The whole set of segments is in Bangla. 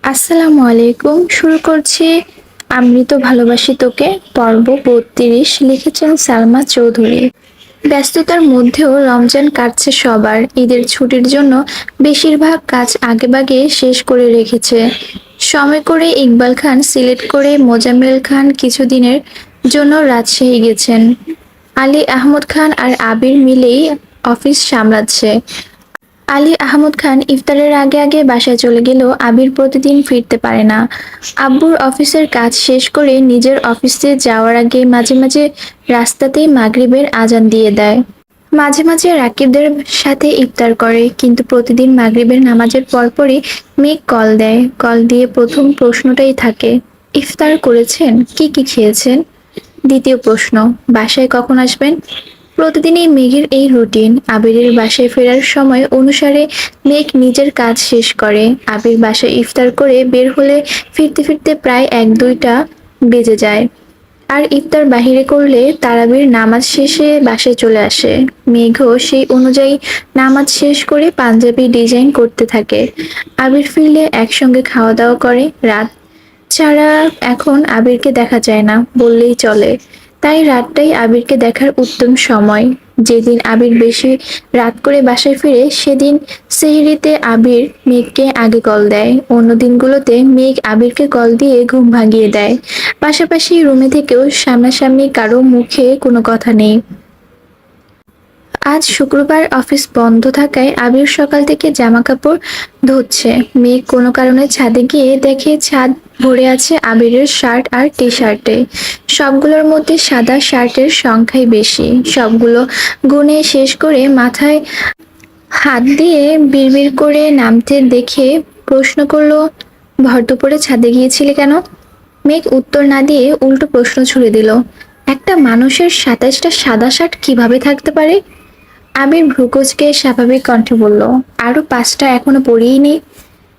আসসালামু আলাইকুম। শুরু করছি আমি তো ভালোবাসি তোকে পর্ব ৩২। লিখেছেন সালমা চৌধুরী। ব্যস্ততার মধ্যেও রমজান কাটছে সবার। ঈদের ছুটির জন্য বেশিরভাগ কাজ আগেভাগে শেষ করে রেখেছে। সময় করে ইকবাল খান সিলেট করে মোজাম্মেল খান কিছুদিনের জন্য রাজশাহী গেছেন। আলী আহমদ খান আর আবির মিলেই অফিস সামলাচ্ছে। আলী আহমদ খান ইফতারের আগে আগে বাসায় চলে গেলেও আবির প্রতিদিন ফিরতে পারে না। আব্বুর অফিসের কাজ শেষ করে নিজের অফিসে যাওয়ার আগে মাঝে মাঝে রাস্তাতেই মাগরিবের আজান দিয়ে দেয়। মাঝে মাঝে রাকিবদের সাথে ইফতার করে, কিন্তু প্রতিদিন মাগরিবের নামাজের পরপরই মেঘ কল দেয়। কল দিয়ে প্রথম প্রশ্নটাই থাকে, ইফতার করেছেন? কি কি খেয়েছেন? দ্বিতীয় প্রশ্ন, বাসায় কখন আসবেন? প্রতিদিনই মেঘের এই রুটিন। আবিরের বাসায় ফেরার সময় অনুসারে মেঘ নিজের কাজ শেষ করে। আবির বাসায় ইফতার করে বের হলে ফিরতে ফিরতে প্রায় ১-২টা বেজে যায়। আর ইফতার বাহিরে করলে তারাবির নামাজ শেষে বাসায় চলে আসে। মেঘও সেই অনুযায়ী নামাজ শেষ করে পাঞ্জাবি ডিজাইন করতে থাকে। আবির ফিরলে একসঙ্গে খাওয়া দাওয়া করে। রাত ছাড়া এখন আবিরকে দেখা যায় না বললেই চলে। তাই রাতটাই আবিরকে দেখার উত্তম সময়। যেদিন আবির বেশি রাত করে বাসায় ফিরে সেদিন সেহরিতে আবির মেঘকে আগে কল দেয়। অন্য দিনগুলোতে মেঘ আবিরকে কল দিয়ে ঘুম ভাঙিয়ে দেয়। পাশাপাশি রুমে থেকেও সামনাসামনি কারো মুখে কোনো কথা নেই। আজ শুক্রবার অফিস বন্ধ থাকায় আবির সকাল থেকে জামাকাপড় ধুচ্ছে। মেঘ কোনো কারণে ছাদে গিয়ে দেখে ছাদ ভরে আছে আবিরের শার্ট আর টি শার্টে। সবগুলোর মধ্যে সাদা শার্টের সংখ্যাই বেশি। সবগুলো গুনে শেষ করে মাথায় হাত দিয়ে বিড়বিড় করে নামতে দেখে প্রশ্ন করলো, ভর দুপুরে ছাদে গিয়েছিলে কেন? মেঘ উত্তর না দিয়ে উল্টো প্রশ্ন ছুড়ে দিল, একটা মানুষের ২৭টা সাদা শার্ট কিভাবে থাকতে পারে? আবির ভ্রুকুচকে স্বাভাবিক কণ্ঠে বলল, আরো ৫টা এখনো পরিইনি।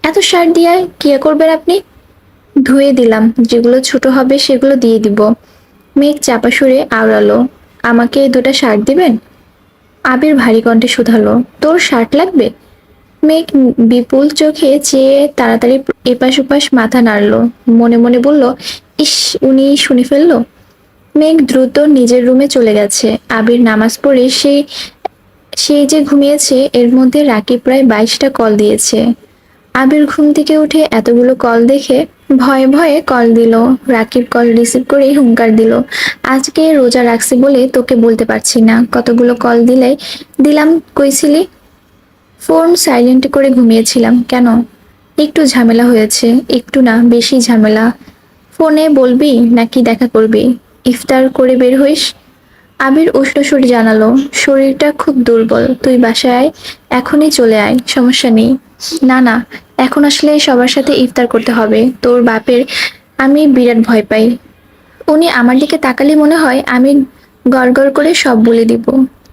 এত শার্ট দিয়ে কি করবেন আপনি? ধুয়ে দিলাম, যেগুলো ছোট হবে সেগুলো দিয়ে দিব। মেঘ চাপা সুরে আওড়ালো, আমাকে ২টা শার্ট দিবেন? আবির ভারী কণ্ঠে শুধালো, তোর শার্ট লাগবে? মেঘ বিপুল চোখে চেয়ে তাড়াতাড়ি এপাশ ওপাশ মাথা নাড়ল। মনে মনে বলল, ইস, উনি শুনে ফেললো। মেঘ দ্রুত নিজের রুমে চলে গেছে। আবির নামাজ পড়ে সেই যে ঘুমিয়েছে, এর মধ্যে রাকিব প্রায় ২২টা কল দিয়েছে। আবির ঘুম থেকে উঠে এতগুলো কল দেখে ভয়ে ভয়ে কল দিল। রাকিব কল রিসিভ করেই হুংকার দিল, আজকে রোজা রাখছি বলে তোকে বলতে পারছি না, কতগুলো কল দিলাম, কইছিলি? ফোন সাইলেন্ট করে ঘুমিয়েছিলাম। কেন? একটু ঝামেলা হয়েছে। একটু না, বেশি ঝামেলা। ফোনে বলবি নাকি দেখা করবি? ইফতার করে বের হইস। আবির উষ্ণ সুরে জানালো, শরীরটা খুব দুর্বল, তুই বাসায় আয়, এখনই চলে আয়, সমস্যা নেই। না না, এখন আসলে সবার সাথে ইফতার করতে হবে। তোর বাপের আমি বিরাট ভয় পাই। উনি আমার দিকে তাকালে মনে হয় আমি গড়গড় করে সব বলে দিব।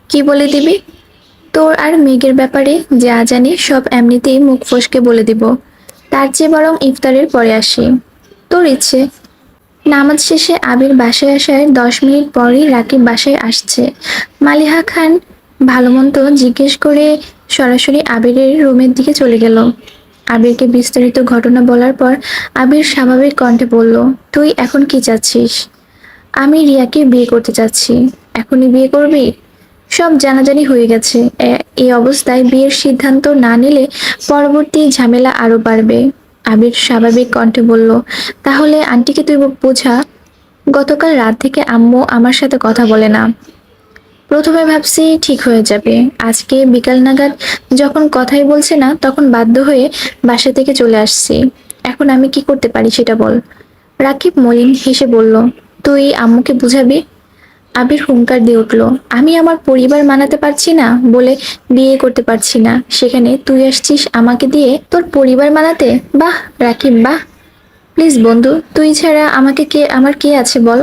কি বলে দিবি? তোর আর মেঘের ব্যাপারে যা জানি সব এমনিতেই মুখ ফসকে বলে দিব। তার চেয়ে বরং ইফতারের পরে আসি। তোর ইচ্ছে। নামাজ শেষে আবির বাসায় আসার ১০ মিনিট পরই রাকিব বাসায় আসছে। মালিহা খান ভালোমন্দ জিজ্ঞেস করে সরাসরি আবিরের রুমের দিকে চলে গেল। আবিরকে বিস্তারিত ঘটনা বলার পর আবির স্বাভাবিক কণ্ঠে বলল, তুই এখন কি চাচ্ছিস? আমি রিয়াকে বিয়ে করতে চাচ্ছি। এখনই বিয়ে করবি? সব জানাজানি হয়ে গেছে। এই অবস্থায় বিয়ের সিদ্ধান্ত না নিলে পরবর্তী ঝামেলা আরো বাড়বে। আবির স্বাভাবিক কণ্ঠে বলল, তাহলে আন্টিকে তুই বোঝা, গতকাল রাত থেকে আম্মু আমার সাথে কথা বলে না। প্রথমে ভাবছি ঠিক হয়ে যাবে, আজকে বিকাল নাগাদ যখন কথাই বলছে না তখন বাধ্য হয়ে বাসা থেকে চলে আসছি। এখন আমি কি করতে পারি সেটা বল। রাকিব মলিন হেসে বলল, তুই আম্মুকে বুঝাবি। আবির হুংকার দিয়ে উঠল, আমি আমার পরিবার মানাতে পারছি না বলে বিয়ে করতে পারছি না, সেখানে তুই আসছিস আমাকে দিয়ে তোর পরিবার মানাতে? বাহ রাকিব বাহ। প্লিজ বন্ধু, তুই ছাড়া আমার কে আছে বল।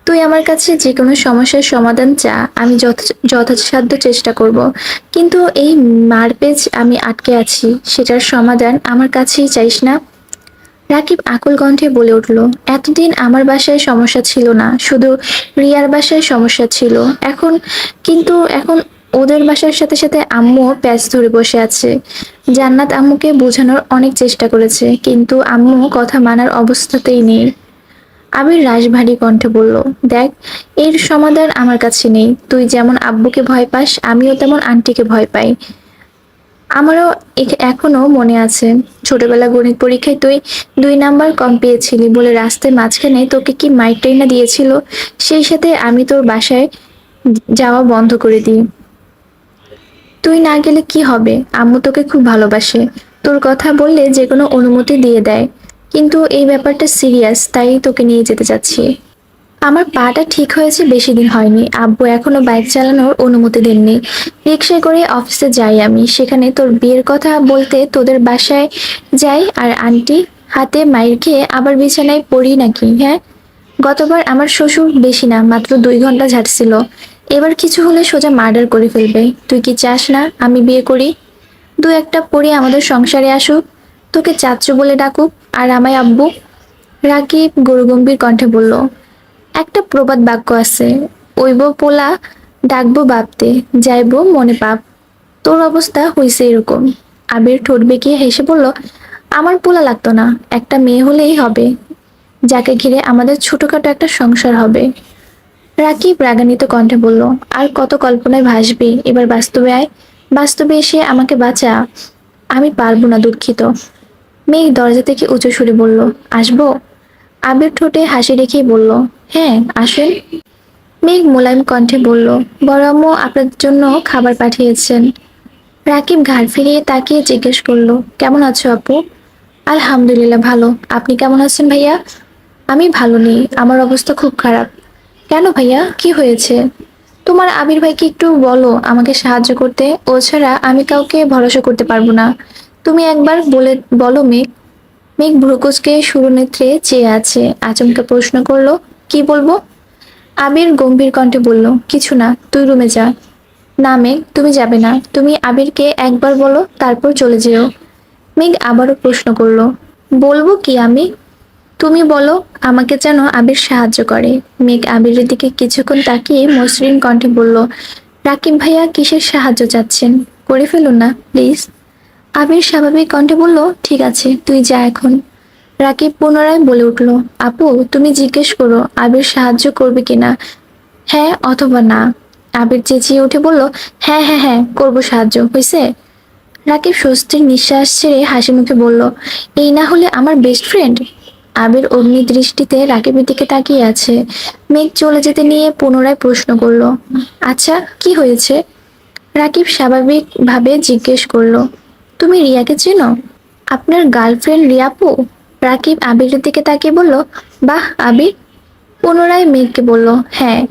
তুই আমার কাছে যে কোনো সমস্যার সমাধান চা, আমি যথাসাধ্য চেষ্টা করব। কিন্তু এই মারপেচ আমি আটকে আছি, সেটার সমাধান আমার কাছেই চাইস না? রাকিব আকুল কণ্ঠে বলে উঠল, এতদিন আমার বাসায় সমস্যা ছিল না, শুধু রিয়ার বাসায় সমস্যা ছিল। এখন ওদের বাসার সাথে সাথে আম্মুও প্যাচ ধরে বসে আছে। জান্নাত আম্মুকে বোঝানোর অনেক চেষ্টা করেছে, কিন্তু আম্মু কথা মানার অবস্থাতেই নেই। আবির রাশভারী কণ্ঠে বলল, দেখ, এর সমাধান আমার কাছে নেই। তুই যেমন আব্বুকে ভয় পাস, আমিও তেমন আন্টিকে ভয় পাই। আমারও এখনো মনে আছে, ছোটবেলা গণিত পরীক্ষায় তুই 2 নাম্বার কম পেয়েছিলি বলে রাস্তায় মাঝখানে তোকে কি মাইরটাই না দিয়েছিল। সেই সাথে আমি তোর বাসায় যাওয়া বন্ধ করে দিই। তুই না গেলে কি হবে? আম্মু তোকে খুব ভালোবাসে, তোর কথা বললে যে কোনো অনুমতি দিয়ে দেয়। কিন্তু এই ব্যাপারটা সিরিয়াস, তাই তোকে নিয়ে যেতে চাচ্ছি। আমার পাটা ঠিক হয়েছে বেশি দিন হয়নি, আব্বু এখনো বাইক চালানোর অনুমতি দেননি। রিক্সায় করে অফিসে যাই আমি, সেখানে তোর বিয়ের কথা বলতে তোদের বাসায় যাই, আর আন্টি হাতে মাইর খেয়ে আবার বিছানায় পড়ি নাকি? হ্যাঁ, গতবার আমার শ্বশুর বেশি না, মাত্র 2 ঘন্টা ঝাড়ছিল। এবার কিছু হলে সোজা মার্ডার করে ফেলবে। তুই কি চাস না আমি বিয়ে করি, দু একটা পরে আমাদের সংসারে আসুক, তোকে চাচ্চু বলে ডাকুক, আর আমায় আব্বু? রাকিব গরুগম্ভীর কণ্ঠে বলল, একটা প্রবাদ বাক্য আছে, ওইব পোলা ডাকবো বাপতে, যাইবো মনে পাপ। তোর অবস্থা হইছে এরকম। আবির ঠোঁট বেঁকিয়ে হেসে বলল, আমার পোলা লাগতো না, একটা মেয়ে হলেই হবে, যাকে ঘিরে আমাদের ছোটখাটো একটা সংসার হবে। রাকিব রাগান্বিত কণ্ঠে বলল, আর কত কল্পনায় ভাসবি, এবার বাস্তবে আয়, বাস্তবে এসে আমাকে বাঁচা। আমি পারবো না, দুঃখিত। মেঘ দরজা থেকে উঁচু সুরে বলল, আসবো? আবির ঠোঁটে হাসি রেখেই বলল, হ্যাঁ আসেন। মেঘ মোলায়েম কণ্ঠে বলল, বড় আম্মু আপনাদের জন্য খাবার পাঠিয়েছেন। রাকিব ঘাড় ফিরিয়ে তাকিয়ে জিজ্ঞেস করলো, কেমন আছো আপু? আলহামদুলিল্লাহ ভালো, আপনি কেমন আছেন ভাইয়া? আমি ভালো নেই, আমার অবস্থা খুব খারাপ। কেন ভাইয়া, কি হয়েছে? তোমার আবির ভাইকে একটু বলো আমাকে সাহায্য করতে, ও ছাড়া আমি কাউকে ভরসা করতে পারবো না। তুমি একবার বলো মেঘ। মেঘ ভ্রুকুচকে সুরনেত্রে চেয়ে আছে, আচমকা প্রশ্ন করলো, কি বলবো? আবির গম্ভীর কণ্ঠে বলল, কিছু না, তুই রুমে যা। না মেঘ, তুমি যাবে না, তুমি আবিরকে একবার বলো, তারপর চলে যেও। মেঘ আবারও প্রশ্ন করলো, বলবো কি আমি? তুমি বলো, আমাকে যেন আবির সাহায্য করে। মেঘ আবিরের দিকে কিছুক্ষণ তাকিয়ে মসৃণ কণ্ঠে বলল, রাকিব ভাইয়া কিসের সাহায্য চাচ্ছেন? করে ফেলুন না প্লিজ। আবির স্বাভাবিক কণ্ঠে বলল, ঠিক আছে, তুই যা এখন। রাকিব পুনরায় বলে উঠল, আপু তুমি জিজ্ঞেস করো আবির সাহায্য করবে কিনা, হ্যাঁ অথবা না। আবির চেঁচিয়ে উঠে বলল, হ্যাঁ হ্যাঁ হ্যাঁ, করবো সাহায্য, হয়েছে? রাকিব স্বস্তির নিঃশ্বাস ছেড়ে হাসি মুখে বলল, এই না হলে আমার বেস্ট ফ্রেন্ড। আবির অগ্নি দৃষ্টিতে রাকিবের দিকে তাকিয়ে আছে। মেঘ চলে যেতে নিয়ে পুনরায় প্রশ্ন করলো, আচ্ছা কি হয়েছে? রাকিব স্বাভাবিকভাবে জিজ্ঞেস করলো, তুমি রিয়াকে চেনো? আপনার গার্লফ্রেন্ড রিয়াপু? রাকিব আবিরের দিকে তাকিয়ে বলল, বাহ আবির। পুনরায় মেঘকে বলল, হ্যাঁ,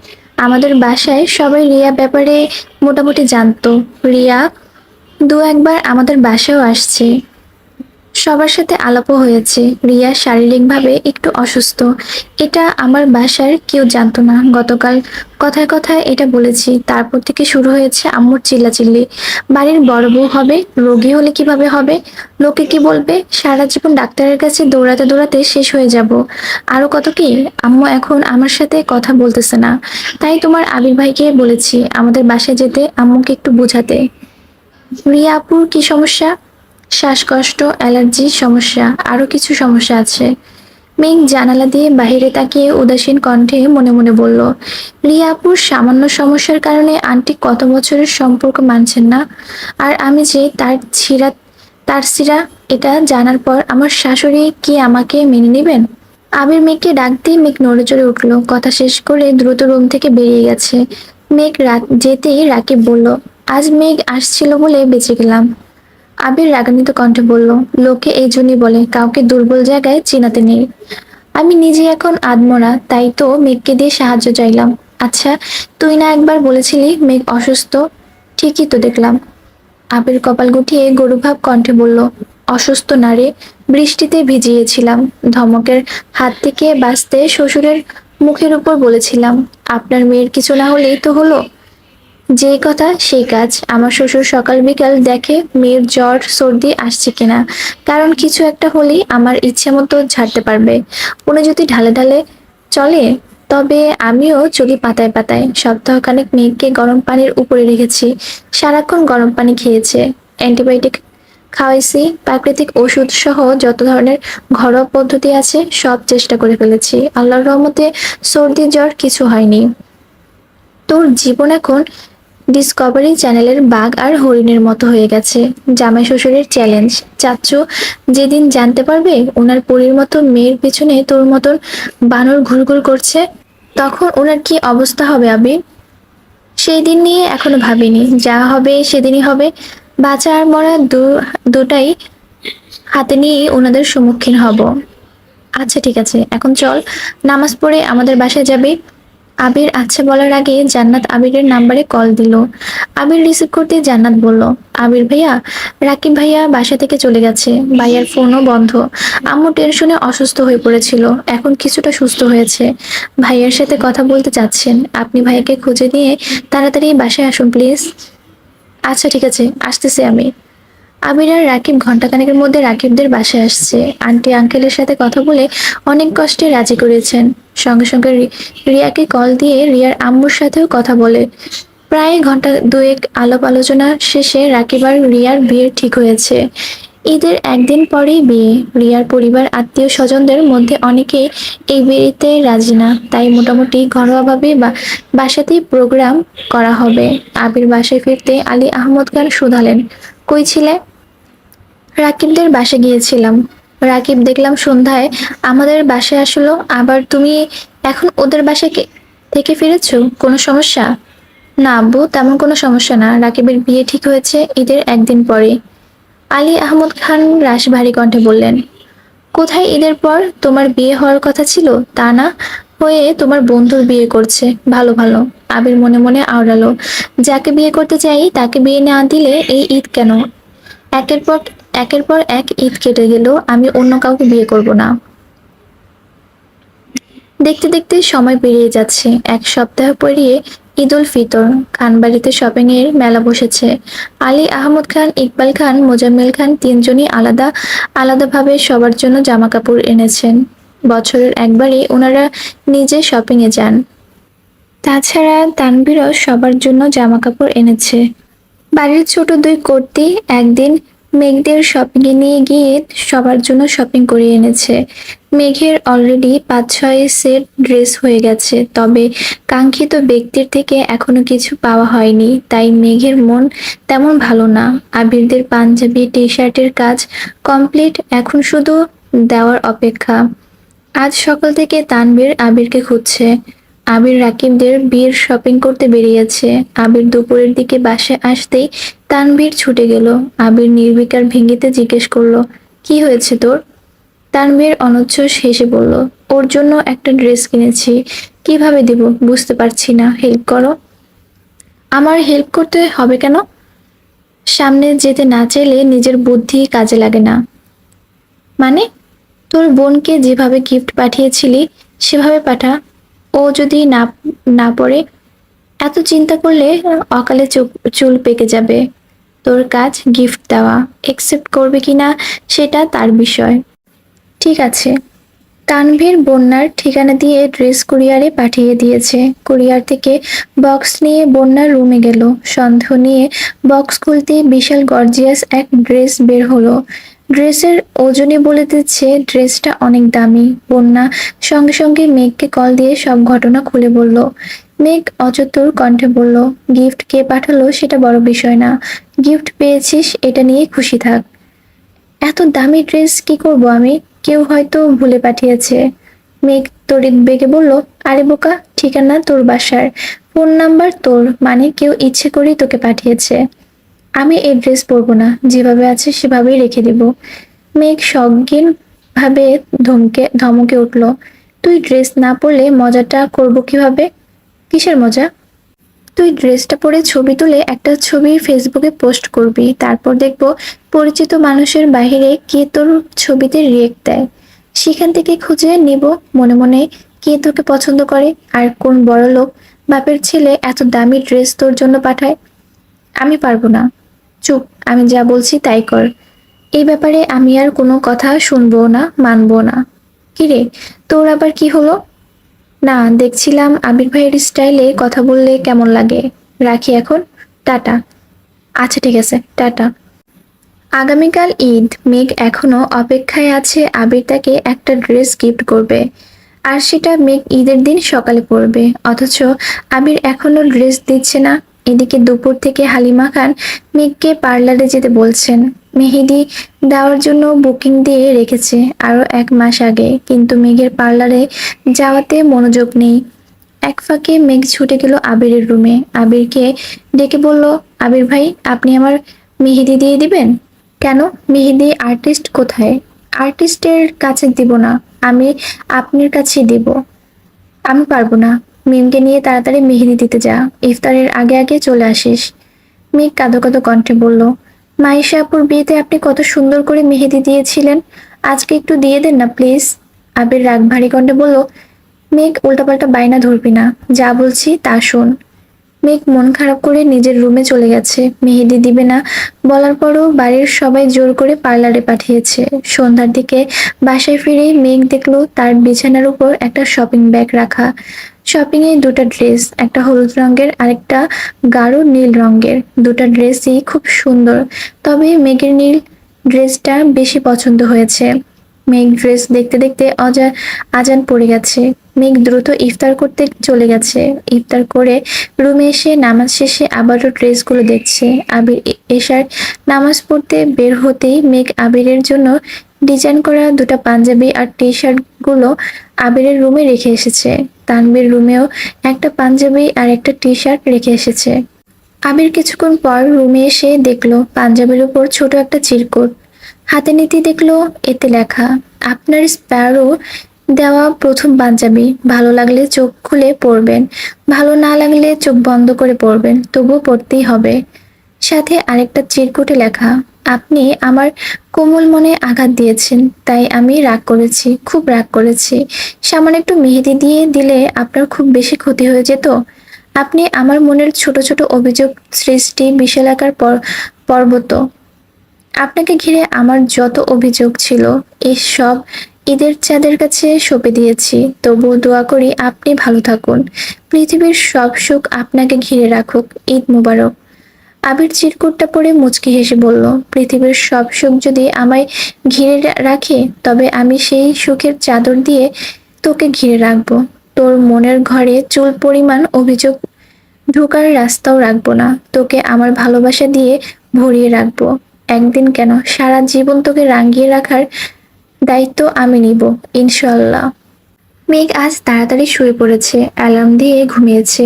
আমাদের বাসায় সবাই রিয়া ব্যাপারে মোটামুটি জানতো। রিয়া 2-1বার আমাদের বাসায়ও আসছে, সবার সাথে আলাপও হয়েছে। রিয়া শারীরিকভাবে একটু অসুস্থ, এটা আমার বাসার কেউ জানতো না। গতকাল কথায় কথায় এটা বলেছি, তারপর থেকে শুরু হয়েছে আম্মুর চিল্লাচিল্লি। বাড়ির বড় বউ হবে, রোগী হলে কিভাবে হবে, লোকে কি বলবে, সারা জীবন ডাক্তারের কাছে দৌড়াতে দৌড়াতে শেষ হয়ে যাব। আরো কত কি। আম্মু এখন আমার সাথে কথা বলতেছে না, তাই তোমার আবির ভাইকে বলেছি আমাদের বাসায় যেতে, আম্মুকে একটু বোঝাতে। রিয়া আপুর কি সমস্যা? শ্বাসকষ্ট, অ্যালার্জি সমস্যা, আরো কিছু সমস্যা আছে। মেঘ জানালা দিয়ে বাহিরে তাকিয়ে উদাসীন কণ্ঠে মনে মনে বলল, রিয়া আপুর সামান্য সমস্যার কারণে আন্টি কত বছরের সম্পর্ক মানছেন না, আর আমি যে তার সিরা, এটা জানার পর আমার শাশুড়ি কি আমাকে মেনে নেবেন? আবির মেঘকে ডাক দিয়ে মেঘ নড়ে চড়ে উঠলো, কথা শেষ করে দ্রুত রুম থেকে বেরিয়ে গেছে। মেঘ রাত যেতেই রাকিব বলল, আজ মেঘ আসছিল বলে বেঁচে গেলাম। আবির রাগান্বিত কণ্ঠে বলল, লোকে এই জন্যই বলে কাউকে দুর্বল জায়গায় চিনাতে নেই। আমি নিজে এখন আদমরা, তাই তো মেঘকে দিয়ে সাহায্য চাইলাম। আচ্ছা, তুই না একবার বলেছিলি মেঘ অসুস্থ? ঠিকই তো দেখলাম। আবির কপাল গুটিয়ে গরুভাব কণ্ঠে বলল, অসুস্থ না রে, বৃষ্টিতে ভিজিয়েছিলাম। ধমকের হাত থেকে বাঁচতে শ্বশুরের মুখের উপর বলেছিলাম, আপনার মেয়ের কিছু না হলেই তো হলো। যেই কথা সেই কাজ। আমার শ্বশুর সকাল বিকাল দেখে মেয়ের জ্বর সর্দি আসছে কিনা, কারণ কিছু একটা হলেই আমার ইচ্ছে মতো ঝাড়তে পারবে। উনি যদি ঢালে ঢালে চলে, তবে আমিও চলি পাতায় পাতায়। সপ্তাহখানেক মেঘকে গরম পানির উপরে রেখেছি, সারাক্ষণ গরম পানি খেয়েছে, অ্যান্টিবায়োটিক খাওয়াইছি, প্রাকৃতিক ওষুধ সহ যত ধরনের ঘরোয়া পদ্ধতি আছে সব চেষ্টা করে ফেলেছি। আল্লাহর রহমতে সর্দি জ্বর কিছু হয়নি। তোর জীবন এখন ডিসকভারি চ্যানেলের বাঘ আর হরিণের মতো হয়ে গেছে। জামাই শ্বশুরের চ্যালেঞ্জ। চাচ্চু যেদিন জানতে পারবে ওনার পরীর মতো মেয়ের পিছনে তোর মতন বানর ঘুরঘুর করছে, তখন ওনার কি অবস্থা হবে আবির? সেই দিন নিয়ে এখনো ভাবিনি, যা হবে সেদিনই হবে। বাঁচা আর মরা দুটাই হাতে নিয়েই ওনাদের সম্মুখীন হব। আচ্ছা ঠিক আছে, এখন চল, নামাজ পড়ে আমাদের বাসায় যাবি। আবির আচ্ছা বলার আগে জান্নাত আবিরের নাম্বারে কল দিল। আবির রিসিভ করতে জান্নাত বলল, আবির ভাইয়া, রাকিব ভাইয়া বাসা থেকে চলে গেছে, ভাইয়ার ফোনও বন্ধ। আম্মু টেনশনে অসুস্থ হয়ে পড়েছিল, এখন কিছুটা সুস্থ হয়েছে, ভাইয়ার সাথে কথা বলতে চাচ্ছেন। আপনি ভাইয়াকে খুঁজে নিয়ে তাড়াতাড়ি বাসায় আসুন প্লিজ। আচ্ছা ঠিক আছে, আসতেছি আমি। আবির আর রাকিব ঘন্টাখানেকের মধ্যে রাকিবদের বাসায় আসছে। আন্টি আঙ্কেলের সাথে কথা বলে অনেক কষ্টে রাজি করেছেন। সঙ্গে সঙ্গে রিয়াকে কল দিয়ে রিয়ার আম্মুর সাথেও কথা বলে। প্রায় ঘন্টা দুয়েক আলাপ আলোচনা শেষে রাকিব আর রিয়ার বিয়ে ঠিক হয়েছে। ঈদের একদিন পরেই বিয়ে। রিয়ার পরিবার আত্মীয় স্বজনদের মধ্যে অনেকেই এই বিয়েতে রাজি না, তাই মোটামুটি ঘরোয়াভাবে বাসাতেই প্রোগ্রাম করা হবে। আবির বাসায় ফিরতে আলী আহমদ খান শুধালেন, কই ছিলে? রাকিবদের বাসায় গিয়েছিলাম। রাকিব দেখলাম সন্ধ্যায় আমাদের বাসায় আসলো, আবার তুমি এখন ওদের বাসায় থেকে ফিরেছো, কোনো সমস্যা? না আব্বু, তেমন কোনো সমস্যা না, রাকিবের বিয়ে ঠিক হয়েছে ঈদের একদিন পরে। আলী আহমদ খান রাশভারী কণ্ঠে বললেন, কোথায় ঈদের পর? তোমার বিয়ে হওয়ার কথা ছিল, তা না হয়ে তোমার বন্ধুর বিয়ে করছে। ভালো ভালো। আবির মনে মনে আওড়ালো, যাকে বিয়ে করতে চাই তাকে বিয়ে না দিলে এই ঈদ কেন? একের পর একের পর এক ঈদ কেটে গেল, আমি অন্য কাউকে বিয়ে করব না। দেখতে দেখতে সময় পেরিয়ে যাচ্ছে। এক সপ্তাহ পেরিয়ে ঈদ উল ফিতর। খানবাড়িতে শপিং এর মেলা বসেছে। আলী আহমদ খান, ইকবাল খান, মোজাম্মেল খান তিনজনই আলাদা আলাদাভাবে সবার জন্য জামা কাপড় এনেছেন। বছরের একবারই ওনারা নিজে শপিং এ যান। তাছাড়া তানভীরও সবার জন্য জামা কাপড় এনেছে। বাড়ির ছোট দুই কর্তি একদিন মেঘদের শপিং এ নিয়ে গিয়ে সবার জন্য শপিং করে এনেছে। মেঘের অলরেডি 5-6 সেট ড্রেস হয়ে গেছে, তবে কাঙ্ক্ষিত ব্যক্তির থেকে এখনো কিছু পাওয়া হয়নি, তাই মেঘের মন তেমন ভালো না। আবিরদের পাঞ্জাবি টি শার্টের কাজ কমপ্লিট, এখন শুধু দেওয়ার অপেক্ষা। আজ সকাল থেকে তানভীর আবিরকে খুঁজছে। আবির রাকিবদের বিয়ের শপিং করতে বেরিয়েছে। আবির দুপুরের দিকে বাসায় আসতেই তানভীর ছুটে গেল। আবির নির্বিকার ভঙ্গিতে জিজ্ঞেস করলো, কি হয়েছে তোর? তানভীর অনচ্ছ্বাস হেসে বলল, ওর জন্য একটা ড্রেস কিনেছি, কিভাবে দিব বুঝতে পারছি না, হেল্প করো। আমার হেল্প করতে হবে কেন? সামনে যেতে না চাইলে নিজের বুদ্ধি কাজে লাগে না মানে? তোর বোনকে যেভাবে গিফট পাঠিয়েছিলি সেভাবে পাঠা, ও যদি না না পড়ে। এত চিন্তা করলে অকালে চুল পেকে যাবে। তোর কাজ গিফট দেওয়া, একসেপ্ট করবে কিনা সেটা তার বিষয়। ঠিক আছে। তানভীর বন্যার ঠিকানা দিয়ে ড্রেস কুরিয়ারে পাঠিয়ে দিয়েছে। কুরিয়ার থেকে বক্স নিয়ে বন্যার রুমে গেল। সন্দেহ নিয়ে বক্স খুলতে বিশাল গর্জিয়াস এক ড্রেস বের হলো। ড্রেসের ওজনই বলে দিচ্ছে ড্রেসটা অনেক দামি। বন্যা সঙ্গে সঙ্গে মেঘকে কল দিয়ে সব ঘটনা খুলে বলল। মেঘ অচতুর কণ্ঠে বলল, গিফট কে পাঠালো সেটা বড় বিষয় না, গিফট পেয়েছিস এটা নিয়ে খুশি থাক। এত দামি ড্রেস কি করব আমি? কেউ হয়তো ভুলে পাঠিয়েছে। মেঘ তড়িৎ বেগে বলল, আরে বোকা, ঠিকানা তোর বাসার, ফোন নাম্বার তোর, মানে কেউ ইচ্ছে করেই তোকে পাঠিয়েছে। আমি এই ড্রেস পরবো না, যেভাবে আছে সেভাবেই রেখে দিব। মেঘ সজ্ঞান ভাবে ধমকে উঠল, তুই ড্রেস না পরলে মজাটা করবো কিভাবে? কিসের মজা? তুই ড্রেসটা পরে ছবি তুলে একটা ছবি ফেসবুকে পোস্ট করবি, তারপর দেখবো পরিচিত মানুষের বাইরে কে তোর ছবিতে রিয়েক্ট দেয়। সেখান থেকে খুঁজে নিব মনে মনে কে তোকে পছন্দ করে আর কোন বড়লোক বাপের ছেলে এত দামি ড্রেস তোর জন্য পাঠায়। আমি পারবো না। চুপ, আমি যা বলছি তাই কর। এই ব্যাপারে আমি আর কোনো কথা শুনবো না, মানবো না। কিরে, তোর আবার কি হলো? না, দেখছিলাম আবির ভাইয়ের স্টাইলে কথা বললে কেমন লাগে। রাখি এখন। টাটা। আচ্ছা ঠিক আছে, টাটা। আগামীকাল ঈদ, মেঘ এখনো অপেক্ষায় আছে আবির তাকে একটা ড্রেস গিফট করবে, আর সেটা মেঘ ঈদের দিন সকালে পরবে। অথচ আবির এখনো ড্রেস দিচ্ছে না। এদিকে দুপুর থেকে হালিমা খান মেঘকে পার্লারে যেতে বলছেন। মেহেদি দেওয়ার জন্য বুকিং দিয়ে রেখেছে আরো 1 মাস আগে, কিন্তু মেঘের পার্লারে যাওয়াতে মনোযোগ নেই। এক ফাঁকে মেঘ ছুটে গেল আবিরের রুমে, আবিরকে ডেকে বলল, আবির ভাই, আপনি আমার মেহেদি দিয়ে দিবেন? কেন? মেহেদি আর্টিস্ট কোথায়? আর্টিস্টের কাছে দিব না, আমি আপনার কাছেই দিব। আমি পারবো না। মিমকে নিয়ে তাড়াতাড়ি মেহেদি দিতে যা, ইফতারের আগে আগে চলে আসিস। মেঘ কাঁদো কাঁদো কণ্ঠে বলল, মাইশা আপুর বিয়েতে আপনি কত সুন্দর করে মেহেদি দিয়েছিলেন, আজকে একটু দিয়ে দেন না প্লিজ। আবির রাগ ভারী কণ্ঠে বলল, মেঘ, উল্টাপাল্টা বায়না ধরবি না, যা বলছি তা শোন। মেঘ মন খারাপ করে নিজের রুমে চলে গেছে। মেহেদি দিবে না বলার পরও বাড়ির সবাই জোর করে পার্লারে পাঠিয়েছে। সন্ধ্যার দিকে বাসায় ফিরে মেঘ দেখলো তার বিছানার উপর একটা শপিং ব্যাগ রাখা। শপিং এ দুটো ড্রেস, একটা হলুদ রঙের আরেকটা গাঢ় নীল রঙের। দুটো ড্রেসই খুব সুন্দর, তবে মেঘের নীল ড্রেসটা বেশি পছন্দ হয়েছে। মেঘ ড্রেস দেখতে দেখতে আজান পড়ে গেছে। মেঘ দ্রুত ইফতার করতে চলে গেছে। ইফতার করে রুমে এসে নামাজ শেষে আবারও ড্রেসগুলো দেখছে। আবির এশার নামাজ পড়তে বের হতেই মেঘ আবিরের জন্য ডিজাইন করা দুটো পাঞ্জাবি আর টি শার্ট গুলো আবিরের রুমে রেখে এসেছে। তানবীর রুমেও একটা পাঞ্জাবি আর একটা টি শার্ট রেখে এসেছে। আবির কিছুক্ষণ পর রুমে এসে দেখলো পাঞ্জাবির উপর ছোট একটা চিরকুট। হাতে নিতে দেখলো এতে লেখা, আপনার স্প্যারো দেওয়া প্রথম পাঞ্জাবি, ভালো লাগলে চোখ খুলে পড়বেন, ভালো না লাগলে চোখ বন্ধ করে পড়বেন, তবুও পড়তেই হবে। সাথে আরেকটা চিরকুটে লেখা, আপনি আমার কোমল মনে আঘাত দিয়েছেন, তাই আমি রাগ করেছি, খুব রাগ করেছি। সামান্য একটু মেহেদি দিয়ে দিলে আপনার খুব বেশি ক্ষতি হয়ে যেত। আপনি আমার মনের ছোট ছোট অভিযোগ সৃষ্টি বিশালাকার পর্বত। আপনাকে ঘিরে আমার যত অভিযোগ ছিল, এসব ঈদের চাঁদের কাছে সঁপে দিয়েছি। তবুও দোয়া করি আপনি ভালো থাকুন, পৃথিবীর সব সুখ আপনাকে ঘিরে রাখুক। ঈদ মুবারক। আবির চিরকুটটা পড়ে মুচকি হেসে বলল, পৃথিবীর সব সুখ যদি আমায় ঘিরে রাখে, তবে আমি সেই সুখের চাদর দিয়ে তোকে ঘিরে রাখবো। তোর মনের ঘরে চুল পরিমাণ অভিযোগ ঢোকার রাস্তাও রাখবো না। তোকে আমার ভালোবাসা দিয়ে ভরিয়ে রাখবো। একদিন কেন, সারা জীবন তোকে রাঙিয়ে রাখার দায়িত্ব আমি নিব, ইনশাল্লাহ। মেঘ আজ তাড়াতাড়ি শুয়ে পড়েছে, অ্যালার্ম দিয়ে ঘুমিয়েছে।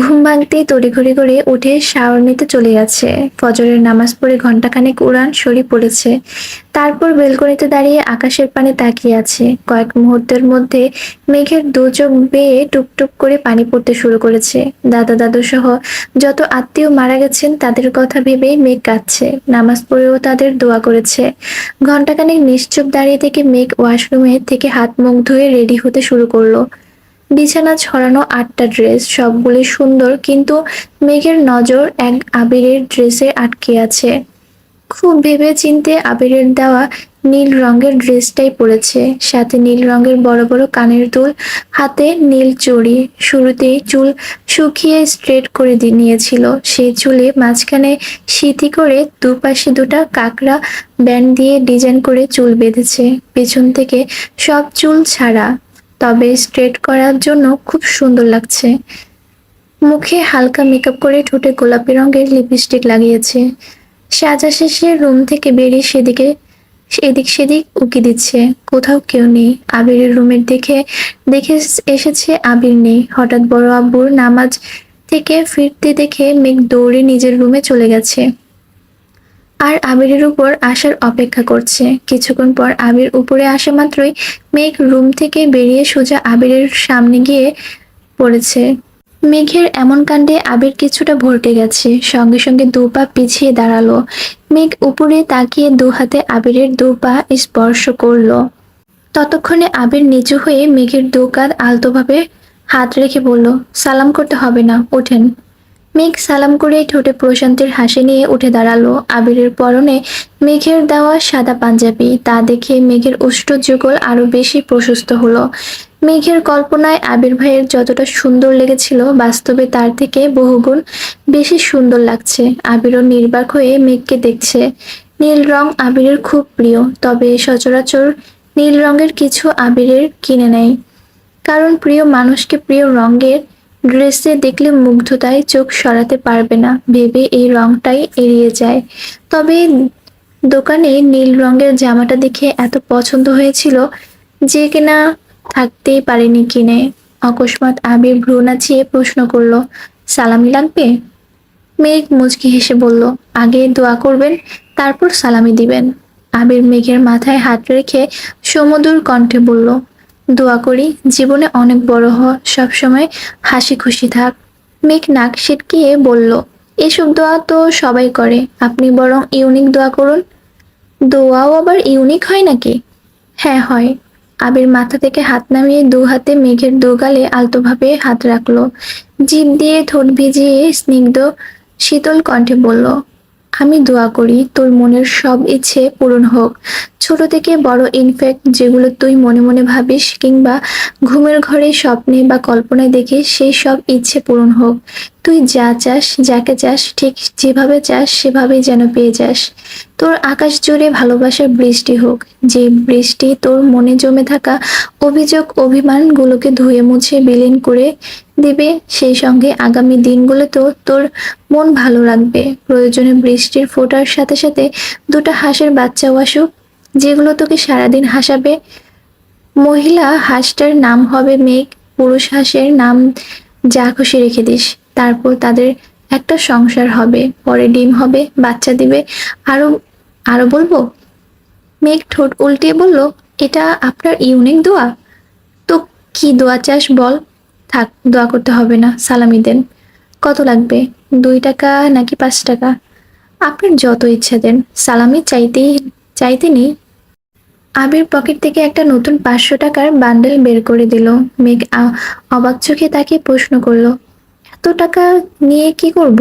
ঘুম ভাঙতেই তড়িঘড়ি করে উঠে শাওয়ার নিতে চলে গেছে। ফজরের নামাজ পড়ে ঘন্টাখানেক উড়ান সরি পড়েছে। তারপর বেলকনিতে দাঁড়িয়ে আকাশের পানে তাকিয়ে আছে। কয়েক মুহূর্তের মধ্যে মেঘের দু চোখ বেয়ে টুপটুপ করে পানি পড়তে শুরু করেছে। দাদা দাদু সহ যত আত্মীয় মারা গেছেন তাদের কথা ভেবেই মেঘ কাঁদছে। নামাজ পড়েও তাদের দোয়া করেছে। ঘন্টাখানেক নিশ্চুপ দাঁড়িয়ে থেকে মেঘ ওয়াশরুমে থেকে হাত মুখ ধুয়ে রেডি হতে শুরু করলো। বিছানা ছড়ানো 8টা ড্রেস, সবগুলি সুন্দর, কিন্তু মেঘের নজর এক আবিরের ড্রেসে আটকে আছে। খুব ভেবে চিন্তে আবিরের দেওয়া নীল রঙের ড্রেসটাই পরেছে, সাথে নীল রঙের বড় বড় কানের দুল, হাতে নীল চড়ি। শুরুতেই চুল শুকিয়ে স্ট্রেট করে নিয়েছিল। সেই চুলে মাঝখানে সিথি করে দুপাশে দুটা কাকড়া ব্যান্ড দিয়ে ডিজাইন করে চুল বেঁধেছে। পেছন থেকে সব চুল ছাড়া, তবে স্ট্রেট করার জন্য খুব সুন্দর লাগছে। মুখে হালকা মেকআপ করে ঠোঁটে গোলাপি রঙের লিপস্টিক লাগিয়েছে। সাজা শেষে রুম থেকে বেরিয়ে এদিক সেদিক উকি দিচ্ছে। কোথাও কেউ নেই। আবিরের রুমের দেখে দেখে এসেছে, আবির নেই। হঠাৎ বড় আব্বুর নামাজ থেকে ফিরতে দেখে মেঘ দৌড়ে নিজের রুমে চলে গেছে আর আবিরের উপর আসার অপেক্ষা করছে। কিছুক্ষণ পর আবির উপরে আসা মাত্রই মেঘ রুম থেকে বেরিয়ে সোজা আবিরের সামনে গিয়ে পড়েছে। মেঘের এমন কাণ্ডে আবির কিছুটা ভড়কে গেছে, সঙ্গে সঙ্গে 2 পা পিছিয়ে দাঁড়ালো। মেঘ উপরে তাকিয়ে 2 হাতে আবিরের 2 পা স্পর্শ করলো। ততক্ষণে আবির নিচু হয়ে মেঘের 2 কাঁধ আলতোভাবে হাত রেখে বলল, সালাম করতে হবে না, ওঠেন। মেঘ সালাম করে ঠোঁটে প্রশান্তির হাসি নিয়ে উঠে দাঁড়ালো। আবিরের পরনে মেঘের দেওয়া সাদা পাঞ্জাবি, তা দেখে মেঘের উষ্ঠ যুগল আরো বেশি প্রশস্ত হলো। মেঘের কল্পনায় আবির ভাইয়ের যতটা সুন্দর লেগেছিল, বাস্তবে তার থেকে বহুগুণ বেশি সুন্দর লাগছে। আবিরও নির্বাক হয়ে মেঘকে দেখছে। নীল রং আবিরের খুব প্রিয়, তবে সচরাচর নীল রঙের কিছু আবিরের কিনে নেয়, কারণ প্রিয় মানুষকে প্রিয় রঙের ড্রেসে দেখলে মুগ্ধতায় চোখ সরাতে পারবে না ভেবে এই রংটাই এড়িয়ে যায়। তবে দোকানে নীল রঙের জামাটা দেখে এত পছন্দ হয়েছিল যে কিনা থাকতেই পারেনি কিনে। অকস্মাৎ আবির ভ্রু নাচিয়ে প্রশ্ন করলো, সালামি লাগবে? মেঘ মুচকি হেসে বলল, আগে দোয়া করবেন, তারপর সালামি দিবেন। আবির মেঘের মাথায় হাত রেখে সমুদর কণ্ঠে বলল, দোয়া করি জীবনে অনেক বড় হ, সবসময় হাসি খুশি থাক। মেঘ নাক সিটকিয়ে বলল, এসব দোয়া তো সবাই করে, আপনি বরং ইউনিক দোয়া করুন। দোয়াও আবার ইউনিক হয় নাকি? হ্যাঁ হয়। আবির মাথা থেকে হাত নামিয়ে দু হাতে মেঘের দু গালে আলতোভাবে হাত রাখলো। জিভ দিয়ে ঠোঁট ভিজিয়ে স্নিগ্ধ শীতল কণ্ঠে বলল, আমি দোয়া করি তোর মনের সব ইচ্ছে পূরণ হোক। ছোট থেকে বড়, ইনফ্যাক্ট যেগুলো তুই মনে মনে ভাবিস কিংবা ঘুমের ঘরে স্বপ্নে বা কল্পনায় দেখিস, সেই সব ইচ্ছে পূরণ হোক। তুই যা চাস, যাকে চাস, ঠিক যেভাবে চাস সেভাবেই যেন পেয়ে যাস। তোর আকাশ জুড়ে ভালোবাসার বৃষ্টি হোক, যে বৃষ্টি তোর মনে জমে থাকা অভিযোগ অভিমানগুলোকে ধুয়ে মুছে বিলীন করে দিবে। সেই সঙ্গে আগামী দিনগুলোতেও তোর মন ভালো রাখবে। প্রয়োজনে বৃষ্টির ফোঁটার সাথে সাথে দুটো হাঁসের বাচ্চাও আসুক, যেগুলো তোকে সারাদিন হাসাবে। মহিলা হাঁসটার নাম হবে মেঘ, পুরুষ হাঁসের নাম যা খুশি রেখে দিস। তারপর তাদের একটা সংসার হবে, পরে ডিম হবে, বাচ্চা দিবে। আরো আরো বলবো? মেঘ ঠোঁট উল্টিয়ে বলল, এটা আপনার ইউনিক দোয়া? তো কি দোয়া চাস বল? থাক, দোয়া করতে হবে না, সালামি দেন। কত লাগবে? 2 টাকা নাকি 5 টাকা? আপনার যত ইচ্ছা দেন, সালামি চাইতে নেই। আবির পকেট থেকে একটা নতুন 500 টাকার বান্ডেল বের করে দিল। মেঘ অবাক চোখে তাকে প্রশ্ন করলো, এত টাকা নিয়ে কি করব?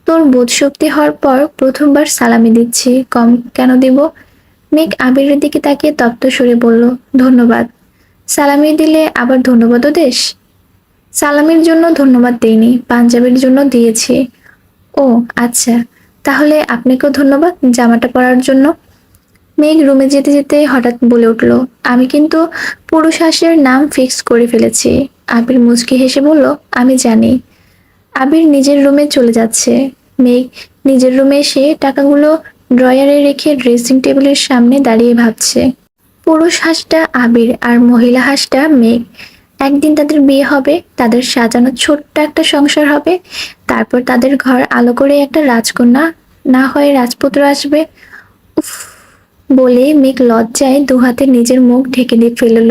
তোর বোধশক্তি হওয়ার পর প্রথমবার সালামি দিচ্ছি, কম কেন দিব? মেঘ আবিরের দিকে তাকিয়ে তপ্ত সুরে বলল, ধন্যবাদ। সালামি দিলে আবার ধন্যবাদও দেশ? সালামির জন্য ধন্যবাদ দেইনি, পাঞ্জাবির জন্য দিয়েছি। ও আচ্ছা, তাহলে আপনাকেও ধন্যবাদ জামাটা পরার জন্য। মেঘ রুমে যেতে যেতে হঠাৎ বলে উঠল, আমি কিন্তু পুরুষ হাঁসের নাম ফিক্স করে ফেলেছি। আবির মুচকি হেসে বলল, আমি জানি। আবির নিজের রুমে চলে যাচ্ছে। মেঘ নিজের রুমে এসে টাকাগুলো ড্রয়ারে রেখে ড্রেসিং টেবিলের সামনে দাঁড়িয়ে ভাবছে। পুরুষ হাঁসটা আবির আর মহিলা হাঁসটা মেঘ। একদিন তাদের বিয়ে হবে, তাদের সাজানো ছোট্ট একটা সংসার হবে, তারপর তাদের ঘর আলো করে একটা রাজকন্যা না হয় রাজপুত্র আসবে। উফ বলে মেঘ লজ্জায় দুহাতে নিজের মুখ ঢেকে দিয়ে ফেলল।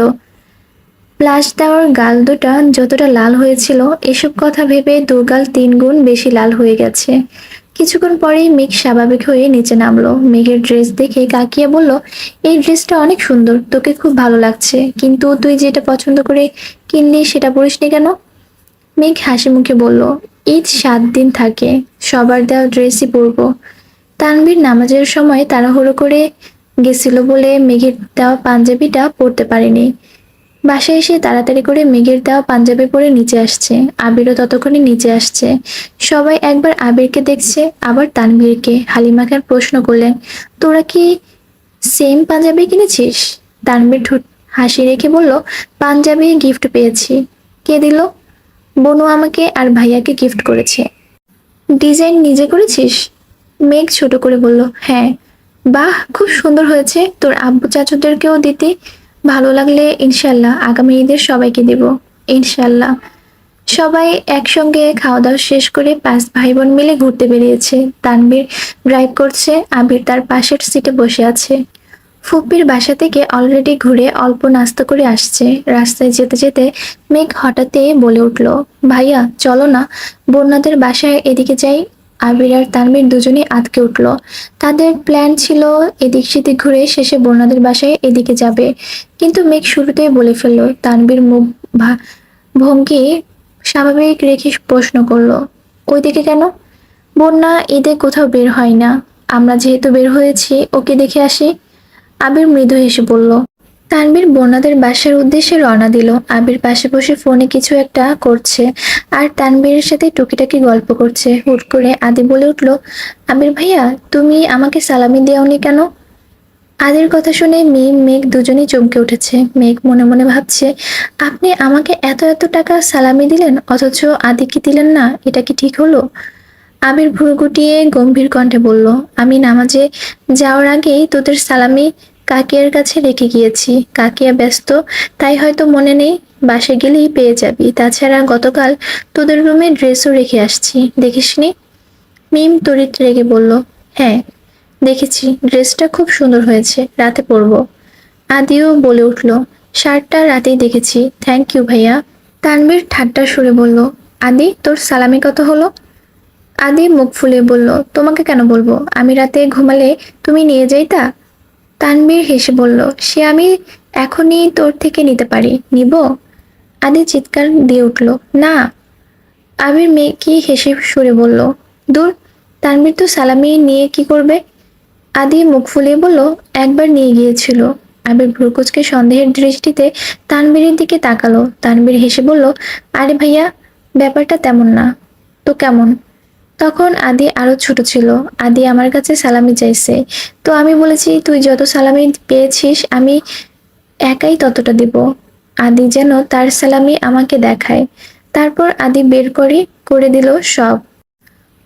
প্লাস দেওয়ার গাল দুটা যতটা লাল হয়েছিল, এসব কথা ভেবে দুগাল 3 গুণ বেশি লাল হয়ে গেছে। কিছুক্ষণ পরেই মেঘ স্বাভাবিক হয়ে নিচে নামলো। মেঘের ড্রেস দেখে কাকিয়ে বলল, এই ড্রেসটা অনেক সুন্দর, তোকে খুব ভালো লাগছে, কিন্তু তুই যেটা পছন্দ করে কিনলি সেটা পরিসনি কেন? মেঘ হাসি মুখে বলল, ঈদ 7 দিন থাকে, সবার দেওয়া ড্রেসই পরবো। তানভীর নামাজের সময় তাড়াহুড়ো করে গেছিল বলে মেঘের দেওয়া পাঞ্জাবিটা পরতে পারেনি। বাসায় এসে তাড়াতাড়ি করে মেঘের দেওয়া পাঞ্জাবি পরে নিচে আসছে। আবিরও ততক্ষণে নিচে আসছে। সবাই একবার আবিরকে দেখছে, আবার তানভীরকে। হালিমা খান প্রশ্ন করলেন, তোরা কি সেম পাঞ্জাবি কিনেছিস? তানভীর ঠোঁট হাসি রেখে বলল, পাঞ্জাবি গিফট পেয়েছি। কে দিল? বনু আমাকে আর ভাইয়াকে গিফট করেছে। ডিজাইন নিজে করেছিস? মেঘ ছোট করে বলল, হ্যাঁ। বাহ, খুব সুন্দর হয়েছে, তোর আব্বু চাচুদেরকেও দিতে। ভালো লাগলে ইনশাল্লাহ আগামী ঈদের সবাইকে দেব। ইনশাল্লাহ। সবাই একসঙ্গে খাওয়া দাওয়া শেষ করে 5 ভাই বোন মিলে ঘুরতে বেরিয়েছে। তানভীর ড্রাইভ করছে, আবির তার পাশের সিটে বসে আছে। ফুপির বাসা থেকে অলরেডি ঘুরে অল্প নাস্তা করে আসছে। রাস্তায় যেতে যেতে মেঘ হঠাৎই বলে উঠল, ভাইয়া চলো না, বন্যাদের বাসায় এদিকে যাই। আবির আর তানভীর দুজনেই আঁতকে উঠল। তাদের প্ল্যান ছিল এদিক সেদিক ঘুরে শেষে বন্যাদের বাসায় এদিকে যাবে, কিন্তু মেঘ শুরুতেই বলে ফেলল। তানভীর মুখ ভঙ্গি স্বাভাবিক রেখে প্রশ্ন করলো, ওইদিকে কেন? বন্যা, ঈদে কোথাও বের হয় না। আমরা যেহেতু বের হয়েছি, ওকে দেখে আসি। আবির মৃদু হেসে বলল। তানবীর বন্যাদের বাসার উদ্দেশ্যে রওনা দিল। আবির পাশে বসে ফোনে কিছু একটা করছে আর তানবীরের সাথে টুকিটাকি গল্প করছে। হুট করে আদি বলে উঠল, আবির ভাইয়া, তুমি আমাকে সালামি দেওনি কেন? আদির কথা শুনে মিম মেঘ দুজনেই চমকে উঠেছে। মেঘ মনে মনে ভাবছে, আপনি আমাকে এত এত টাকা সালামি দিলেন, অথচ আদিকে দিলেন না, এটা কি ঠিক হলো? আবির ভ্রু গুটিয়ে গম্ভীর কণ্ঠে বলল, আমি নামাজে যাওয়ার আগেই তোদের সালামি কাকিয়ার কাছে রেখে গিয়েছি। কাকিয়া ব্যস্ত, তাই হয়তো মনে নেই। বাসে গেলেই পেয়ে যাবি। তাছাড়া গতকাল তোদের রুমে ড্রেসও রেখে আসছি, দেখিসনি? মিম তড়িৎ রেগে বলল, হ্যাঁ দেখেছি, ড্রেসটা খুব সুন্দর হয়েছে, রাতে পরবো। আদিও বলে উঠল, শার্টটা রাতেই দেখেছি, থ্যাংক ইউ ভাইয়া। তানবীর ঠাট্টার সুরে বলল, আদি তোর সালামি কত হলো? আদি মুখ ফুলিয়ে বলল, তোমাকে কেন বলবো? আমি রাতে ঘুমালে তুমি নিয়ে যাইতা? তানবীর হেসে বলল, সে আমি এখনই তোর থেকে নিতে পারি, নিব? আদি চিৎকার দিয়ে উঠল, না। আবির মেয়েকে হেসে সুরে বলল, দূর, তানবীর তো সালামি নিয়ে কি করবে? আদি মুখ ফুলিয়ে বলল, একবার নিয়ে গিয়েছিল। আবির ভ্রুকুচকে সন্দেহের দৃষ্টিতে তানবীরের দিকে তাকালো। তানবীর হেসে বলল, আরে ভাইয়া, ব্যাপারটা তেমন না। তো কেমন? তখন আদি আরো ছোট ছিল। আদি আমার কাছে সালামি চাইছে, তো আমি বলেছি তুই যত সালামি পেয়েছিস আমি একাই ততটা দিব। আদি যেন তার সালামি আমাকে দেখায়। তারপর আদি বের করে দিল সব।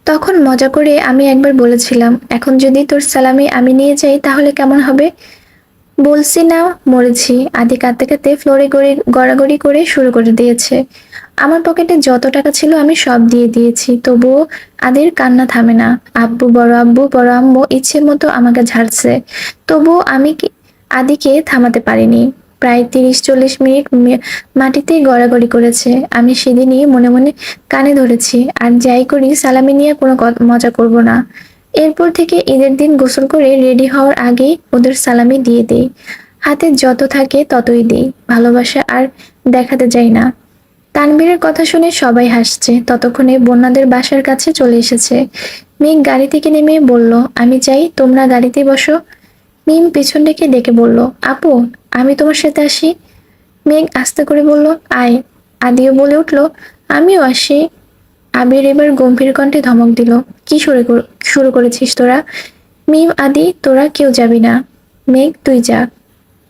তখন মজা করে আমি একবার বলেছিলাম, এখন যদি তোর সালামি আমি নিয়ে যাই তাহলে কেমন হবে? বলছি না মরেছি। আদি কাঁদতে কাঁদতে ফ্লোরে গড়াগড়ি করে শুরু করে দিয়েছে। আমার পকেটে যত টাকা ছিল আমি সব দিয়ে দিয়েছি, তবুও আদির কান্না থামে না। আব্বু বড় আম্মু ইচ্ছে মতো আমাকে ঝাড়ছে, তবুও আদিকে থামাতে পারিনি। প্রায় 30-40 মিনিট মাটিতেই গড়াগড়ি করেছে। আমি সেদিনই মনে মনে কানে ধরেছি, আর যাই করি সালামি নিয়ে কোনো মজা করব না। এরপর থেকে ঈদের দিন গোসল করে রেডি হওয়ার আগেই ওদের সালামি দিয়ে দেই। হাতে যত থাকে ততই দেই, ভালোবাসা আর দেখাতে যাই না। তানভীরের কথা শুনে সবাই হাসছে। ততক্ষণে বন্যাদের বাসার কাছে চলে এসেছে। মেঘ গাড়ি থেকে নেমে বলল, আমি চাই তোমরা গাড়িতে বসো। মিম পেছন ডেকে ডেকে বলল, আপু, আমি তোমার সাথে আসি। মেঘ আস্তে করে বলল, আয়। আদিও বলে উঠল, আমিও আসি। আবির এবার গম্ভীর কণ্ঠে ধমক দিল, কি শুরু করেছিস তোরা? মিম, আদি, তোরা কেউ যাবি না। মেঘ, তুই যা।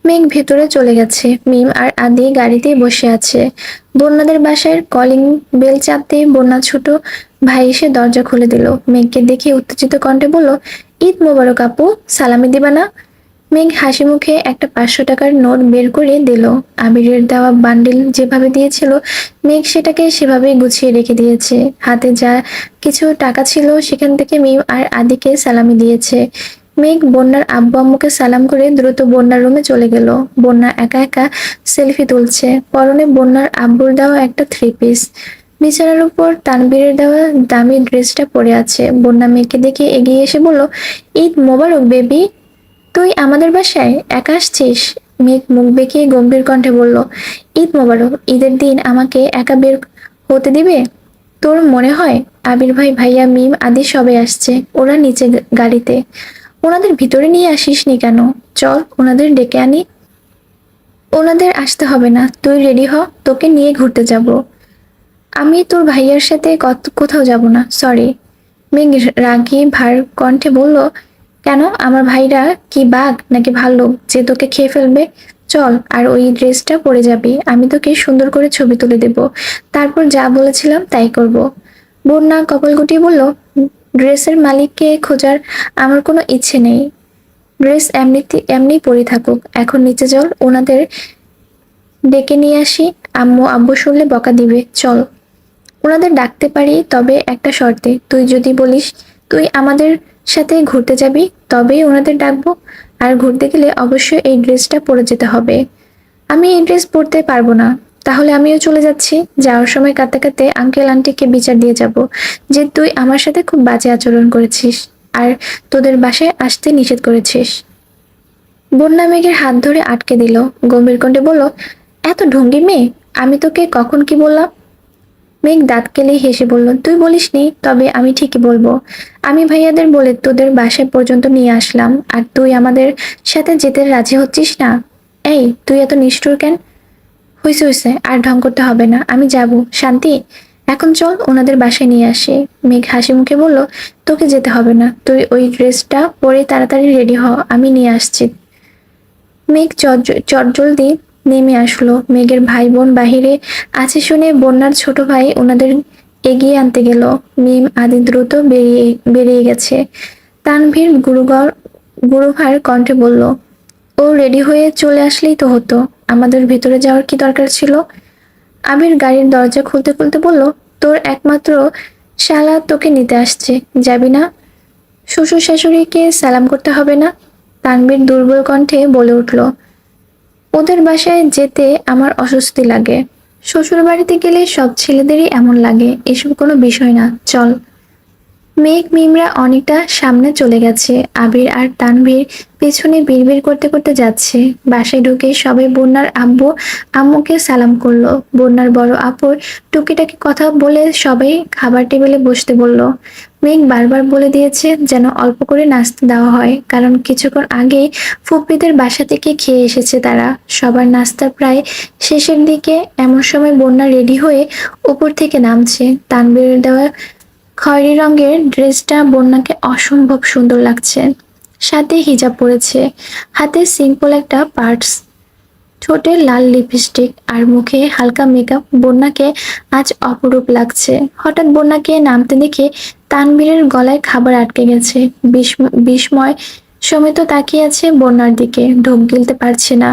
মেঘ ভেতরে চলে গেছে। মিম আর আদি গাড়িতেই বসে আছে। বন্যাদের বাসায় কলিং বেল চাপতেই বন্যা ছোট ভাই এসে দরজা খুলে দিল। মেঘকে দেখে উত্তেজিত কণ্ঠে বলল, ঈদ মোবারক আপু, সালামি দিবা না? মেঘ হাসি মুখে একটা 500 টাকার নোট বের করে দিল। আবিরের দেওয়া বান্ডিল যেভাবে দিয়েছিল, মেঘ সেটাকে সেভাবেই গুছিয়ে রেখে দিয়েছে। হাতে যা কিছু টাকা ছিল সেখান থেকে মিম আর আদিকে সালামি দিয়েছে। মেঘ বন্যার আব্বু আম্মুকে সালাম করে দ্রুত বন্যার রুমে চলে গেল। বন্যা একা একা সেলফি তুলছে, পরনে বন্যার আব্বুর দেওয়া একটা 3 পিস। বিছানার উপর তানবীরের দেওয়া দামি ড্রেসটা পরে আছে। বন্যা মেয়েকে দেখে এগিয়ে এসে বলল, ঈদ মোবারক বেবি, তুই আমাদের বাসায় একা আসছিস? মেঘ মুখ বেঁকিয়ে গম্ভীর কণ্ঠে বলল, ঈদ মোবারক। ঈদের দিন আমাকে একা বের হতে দিবে? তোর মনে হয় আবির ভাই, ভাইয়া, মিম আদি সবাই আসছে, ওরা নিচে গাড়িতে। ওনাদের ভিতরে নিয়ে আসিসনি কেন? চল ওনাদের ডেকে আনি। ওনাদের আসতে হবে না, তুই রেডি হ, তোকে নিয়ে ঘুরতে যাব। আমি তোর ভাইয়ার সাথে কোথাও যাব না, সরি। মেঘ রাগী ভার কণ্ঠে বলল, কেন, আমার ভাইরা কি বাঘ নাকি ভাল্লুক যে তোকে খেয়ে ফেলবে? চল, আর ওই ড্রেসটা পরে যাবি, আমি তোকে সুন্দর করে ছবি তুলে দেব, তারপর যা বলেছিলাম তাই করব। বন্যা কপাল গুটিয়ে বলল, ড্রেসের মালিককে খোঁজার আমার কোনো ইচ্ছে নেই। ড্রেস এমনি পরে থাকুক, এখন নিচে চল, ওনাদের ডেকে নিয়ে আসি। আব্বু শুনলে বকা দিবে, চল। ওনাদের ডাকতে পারি, তবে একটা শর্তে, তুই যদি বলিস তুই আমাদের সাথে ঘুরতে যাবি তবেই ওনাদের ডাকবো। আর ঘুরতে গেলে অবশ্যই এই ড্রেসটা পরে যেতে হবে। আমি এই ড্রেস পরতে পারবো না। তাহলে আমিও চলে যাচ্ছি। যাওয়ার সময় কাঁদতে কাঁদতে আঙ্কেল আন্টিকে বিচার দিয়ে যাব যে তুই আমার সাথে খুব বাজে আচরণ করেছিস আর তোদের বাসায় আসতে নিষেধ করেছিস। বন্যা মেঘের হাত ধরে আটকে দিল। গম্ভীর কণ্ঠে বলল, এত ঢঙ্গি মেয়ে, আমি তোকে কখন কি বললাম? মেঘ দাঁত কেলে হেসে বলল, তুই বলিসনি, তবে আমি ঠিকই বলবো। আমি ভাইয়াদের বলে তোদের বাসায় পর্যন্ত নিয়ে আসলাম, আর তুই আমাদের সাথে যেতে রাজি হচ্ছিস না? এই, তুই এত নিষ্ঠুর কেন? হইছে হইছে, আর ঢং করতে হবে না, আমি যাব। শান্তি, এখন চল ওনাদের বাসায় নিয়ে আসি। মেঘ হাসি মুখে বলল, তোকে যেতে হবে না, তুই ওই ড্রেসটা পরে তাড়াতাড়ি রেডি হ, আমি নিয়ে আসছি। মেঘ চটজলদি নেমে আসলো। মেঘের ভাই বোন বাহিরে আছে শুনে বন্যার ছোট ভাই ওনাদের এগিয়ে আনতে গেল। মিম আদি দ্রুত বেরিয়ে গেছে। তানভীর গুরুভার কণ্ঠে বলল, ও রেডি হয়ে চলে আসলেই তো হতো, আমাদের ভেতরে যাওয়ার কি দরকার ছিল? আবির গাড়ির দরজা খুলতে খুলতে বলল, তোর একমাত্র শালা তোকে নিতে আসছে, যাবি না? শ্বশুর শাশুড়িকে সালাম করতে হবে না? তানভীর দুর্বল কণ্ঠে বলে উঠল, ওদের বাসায় যেতে আমার অস্বস্তি লাগে। শ্বশুর বাড়িতে গেলে সব ছেলেদেরই এমন লাগে, এসব কোনো বিষয় না, চল। মেঘ মিমরা অনেকটা সামনে চলে গেছে। আবির আর তানভীর পেছনে বিড়বিড় করতে করতে যাচ্ছে। বাসায় ঢুকে সবাই বন্যার আম্মুকে সালাম করলো। বন্যার বড় আপুর টুকিটাকি কথা বলে সবাই খাবার টেবিলে বসতে বলল। মেঘ বারবার বলে দিয়েছে যেন অল্প করে নাস্তা দেওয়া হয়, কারণ কিছুক্ষণ আগেই ফুপ্পিদের বাসা থেকে খেয়ে এসেছে তারা। সবার নাস্তা প্রায় শেষের দিকে। এমন সময় বন্যা রেডি হয়ে উপর থেকে নামছে। তানভীরের দেওয়া খয়েরি রঙের ড্রেসটা বন্যাকে অসম্ভব সুন্দর লাগছে। সাথে হিজাব পরেছে, হাতে সিম্পল একটা পার্স, ঠোঁটে লাল লিপস্টিক আর মুখে হালকা মেকআপ। বন্যাকে আজ অপরূপ লাগছে। হঠাৎ বন্যাকে নামতে দেখে তানভীরের গলায় খাবার আটকে গেছে। বিস্ময় সমেত তাকিয়ে আছে বন্যার দিকে, ঢোক গিলতে পারছে না।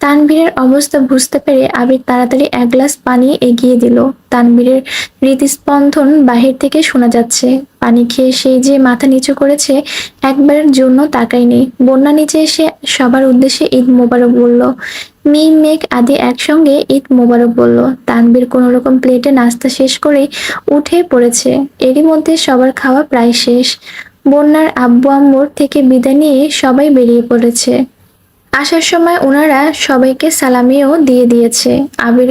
তানভীরের অবস্থা বুঝতে পেরে আবির তাড়াতাড়ি এক গ্লাস পানি এগিয়ে দিল। তানভীরের হৃদস্পন্দন বাহির থেকে শোনা যাচ্ছে। পানি খেয়ে সেই যে মাথা নিচু করেছে, একবারের জন্য তাকায়নি। বন্যা নিচে এসে সবার উদ্দেশ্যে ঈদ মোবারক বলল। মিম মেঘ আদি একসঙ্গে ঈদ মোবারক বলল। তানভীর কোনো রকম প্লেটে নাস্তা শেষ করে উঠে পড়েছে। এরই মধ্যে সবার খাওয়া প্রায় শেষ। বন্যার আব্বু আম্মুর থেকে বিদায় নিয়ে সবাই বেরিয়ে পড়েছে। আসার সময় ওনারা সবাইকে সালামিও দিয়ে দিয়েছে। আবির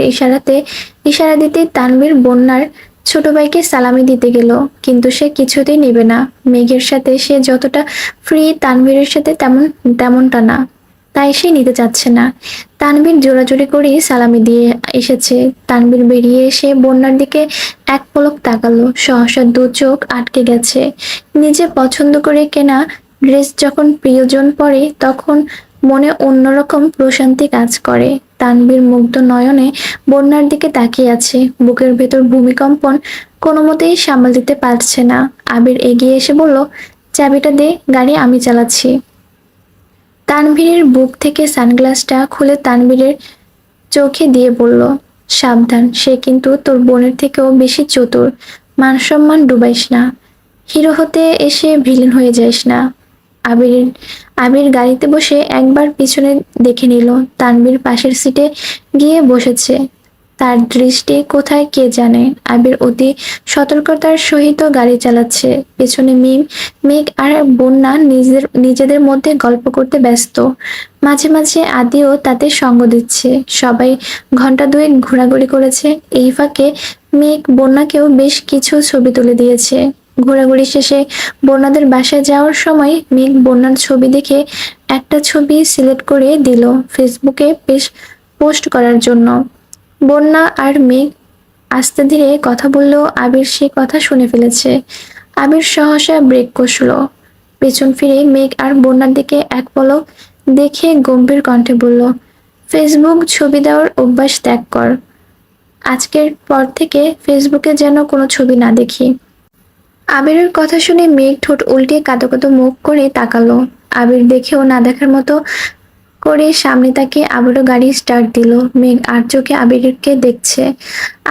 ইশারা দিতে তানভীর বন্যার ছোট ভাইকে সালামি দিতে গেল, কিন্তু সে কিছুতেই নেবে না। মেঘের সাথে সে যতটা ফ্রি, তানভীরের সাথে তেমনটা না, তাই সে নিতে চাচ্ছে না। তানভীর জোরাজুরি করে সালামি দিয়ে এসেছে। তানভীর বেরিয়ে এসে বন্যার দিকে এক পলক তাকালো, সহসা দু চোখ আটকে গেছে। নিজে পছন্দ করে কেনা ড্রেস যখন প্রিয়জন পরে, তখন মনে অন্যরকম প্রশান্তি কাজ করে। তানভীর মুগ্ধ নয়নে বন্যার দিকে তাকিয়ে আছে। বুকের ভেতর ভূমিকম্পন কোনো মতেই সামাল দিতে পারছে না। আবির এগিয়ে এসে বলল, চাবিটা দে, গাড়ি আমি চালাচ্ছি। তানভীরের বুক থেকে সানগ্লাসটা খুলে তানভীরের চোখে দিয়ে বলল, সাবধান, সে কিন্তু তোর বোনের থেকেও বেশি চতুর। মান সম্মান ডুবাইস না, হিরো হতে এসে ভিলেন হয়ে যাইস না। আবির আবির গাড়িতে বসে একবার পিছনে দেখে নিল। তানভীর পাশের সিটে গিয়ে বসেছে, তার দৃষ্টি কোথায় কে জানে। আবির অতি সতর্কতার সহিত গাড়ি চালাচ্ছে। পেছনে মিম, মেঘ আর বন্যা নিজেদের মধ্যে গল্প করতে ব্যস্ত। মাঝে মাঝে আদিও তাতে সঙ্গ দিচ্ছে। সবাই ঘন্টা দুয়েক ঘোরাঘুরি করেছে। এই ফাঁকে মেঘ বন্যাকেও বেশ কিছু ছবি তুলে দিয়েছে। ঘোরাঘুরি শেষে বন্যাদের বাসায় যাওয়ার সময় মেঘ বন্যার ছবি দেখে একটা ছবি সিলেক্ট করে দিল ফেসবুকে পোস্ট করার জন্য। বন্যা আর মেঘ আস্তে ধীরে কথা বললেও আবির সে কথা শুনে ফেলেছে। আবির সহসা ব্রেক কষল। পেছন ফিরে মেঘ আর বন্যার দিকে এক পলক দেখে গম্ভীর কণ্ঠে বলল, ফেসবুক ছবি দেওয়ার অভ্যাস ত্যাগ কর। আজকের পর থেকে ফেসবুকে যেন কোনো ছবি না দেখি। আবিরের কথা শুনে মেঘ ঠোঁট উল্টে কাঁদো কাঁদো মুখ করে তাকালো। আবির দেখেও না দেখার মতো করে সামনে তাকে আবারও গাড়ি স্টার্ট দিল। মেঘ আর চোখে আবিরকে দেখছে।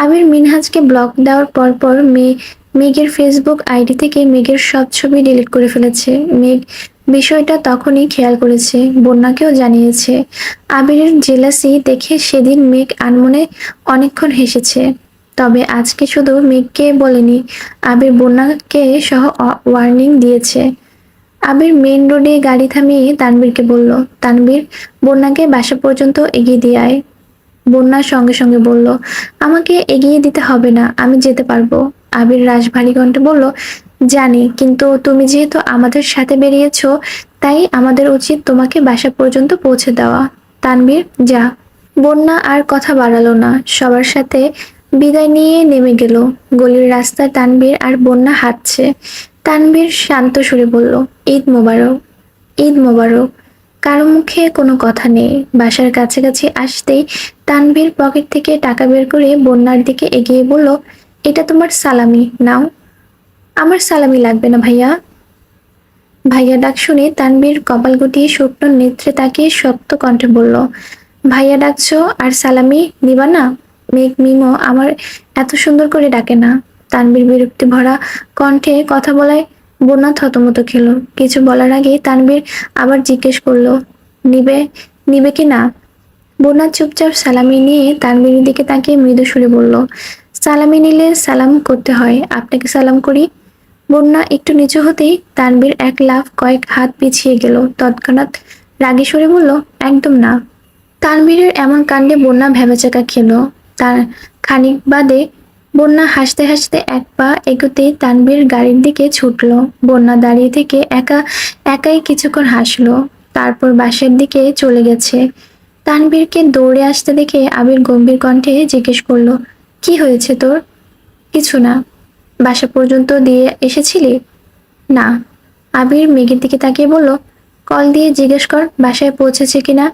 আবির মিনহাজকে ব্লক দেওয়ার পর মেঘের ফেসবুক আইডি থেকে মেঘের সব ছবি ডিলিট করে ফেলেছে। মেঘ বিষয়টা তখনই খেয়াল করেছে, বন্যাকেও জানিয়েছে। আবিরের জেলাসি দেখে সেদিন মেঘ আনমনে অনেকক্ষণ হেসেছে। তবে আজকে শুধু মেঘকে বলেনি, আবির বন্যাকে সহ ওয়ার্নিং দিয়েছে। আবির মেইন রোডে গাড়ি থামিয়ে তানভীরকে বলল, তানভীর, বন্যাকে বাসা পর্যন্ত এগিয়ে দিয়ে আয়। বন্যা সঙ্গে সঙ্গে বলল, আমাকে এগিয়ে দিতে হবে না, আমি যেতে পারবো। আবির রাশভারী কণ্ঠে বলল, জানি, কিন্তু তুমি যেহেতু আমাদের সাথে বেরিয়েছো, তাই আমাদের উচিত তোমাকে বাসা পর্যন্ত পৌঁছে দেওয়া। তানভীর, যা। বন্যা আর কথা বাড়ালো না, সবার সাথে বিদায় নিয়ে নেমে গেল। গলির রাস্তায় তানভীর আর বন্যা হাঁটছে। তানভীর শান্ত সুরে বলল, ঈদ মোবারক। ঈদ মোবারক। কারো মুখে কোনো কথা নেই। বাসার কাছাকাছি আসতেই তানভীর পকেট থেকে টাকা বের করে বন্যার দিকে এগিয়ে বলল, এটা তোমার সালামি, নাও। আমার সালামি লাগবে না ভাইয়া। ভাইয়া ডাক শুনে তানভীর কপাল গুটিয়ে শুকনো নেত্রে তাকিয়ে শক্ত কণ্ঠে বলল, ভাইয়া ডাকছো আর সালামি নিবা না? মেঘ মিমো আমার এত সুন্দর করে ডাকে না। তানভীর বিরক্তি ভরা কণ্ঠে কথা বলায় বন্যা থতমত খেল। কিছু বলার আগে তানভীর আবার জিজ্ঞেস করলো, নিবে নিবে কি না? বন্যা চুপচাপ সালামি নিয়ে তানভীরের দিকে তাকিয়ে মৃদু সুরে বলল, সালামি নিলে সালাম করতে হয়, আপনাকে সালাম করি। বন্যা একটু নিচু হতেই তানভীর এক লাফ কয়েক হাত পিছিয়ে গেল। তৎক্ষণাৎ রাগী সুরে বলল, একদম না। তানভীরের এমন কাণ্ডে বন্যা ভ্যাবাচ্যাকা খেল। তার খানিক বাদে বন্যা হাসতে হাসতে এক পা এগোতেই তানভীর গাড়ির দিকে ছুটল। বন্যা দাঁড়িয়ে থেকে একাই কিছুক্ষণ হাসলো, তারপর বাসার দিকে চলে গেছে। তানভীরকে দৌড়ে আসতে দেখে আবির গম্ভীর কণ্ঠে জিজ্ঞেস করলো, কি হয়েছে তোর? কিছু না। বাসা পর্যন্ত দিয়ে এসেছিলি? না। আবির মেঘের দিকে তাকিয়ে বলল, কল দিয়ে জিজ্ঞেস কর বাসায় পৌঁছেছে কিনা।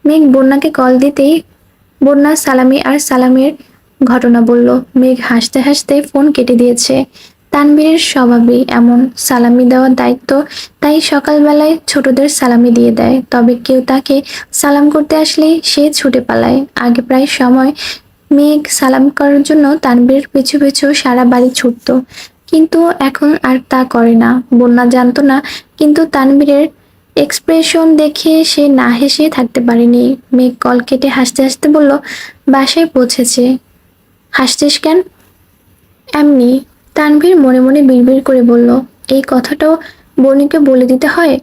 মেঘ বন্যাকে কল দিতেই বন্যা সালামি আর সালামের ঘটনা বলল। মেঘ হাসতে হাসতে ফোন কেটে দিয়েছে। তানভীরের স্বভাবই এমন, সালামি দেওয়ার দায়িত্ব, তাই সকালবেলায় ছোটদের সালামি দিয়ে দেয়। তবে কেউ তাকে সালাম করতে আসলেই সে ছুটে পালায়। আগে প্রায় সময় মেঘ সালাম করার জন্য তানভীর পিছু পিছু সারা বাড়ি ছুটতো, কিন্তু এখন আর তা করে না। বন্যা জানতো না, কিন্তু তানভীরের এক্সপ্রেশন দেখে সে না হেসে থাকতে পারেনি। মেঘ কল কেটে হাসতে হাসতে বলল, বাসায় পৌঁছেছে। হাসছিস কেন? এমনি। তানভীর মনে মনে বিড়বিড় করে বলল, এই কথাটাও বনিকে বলে দিতে হয়।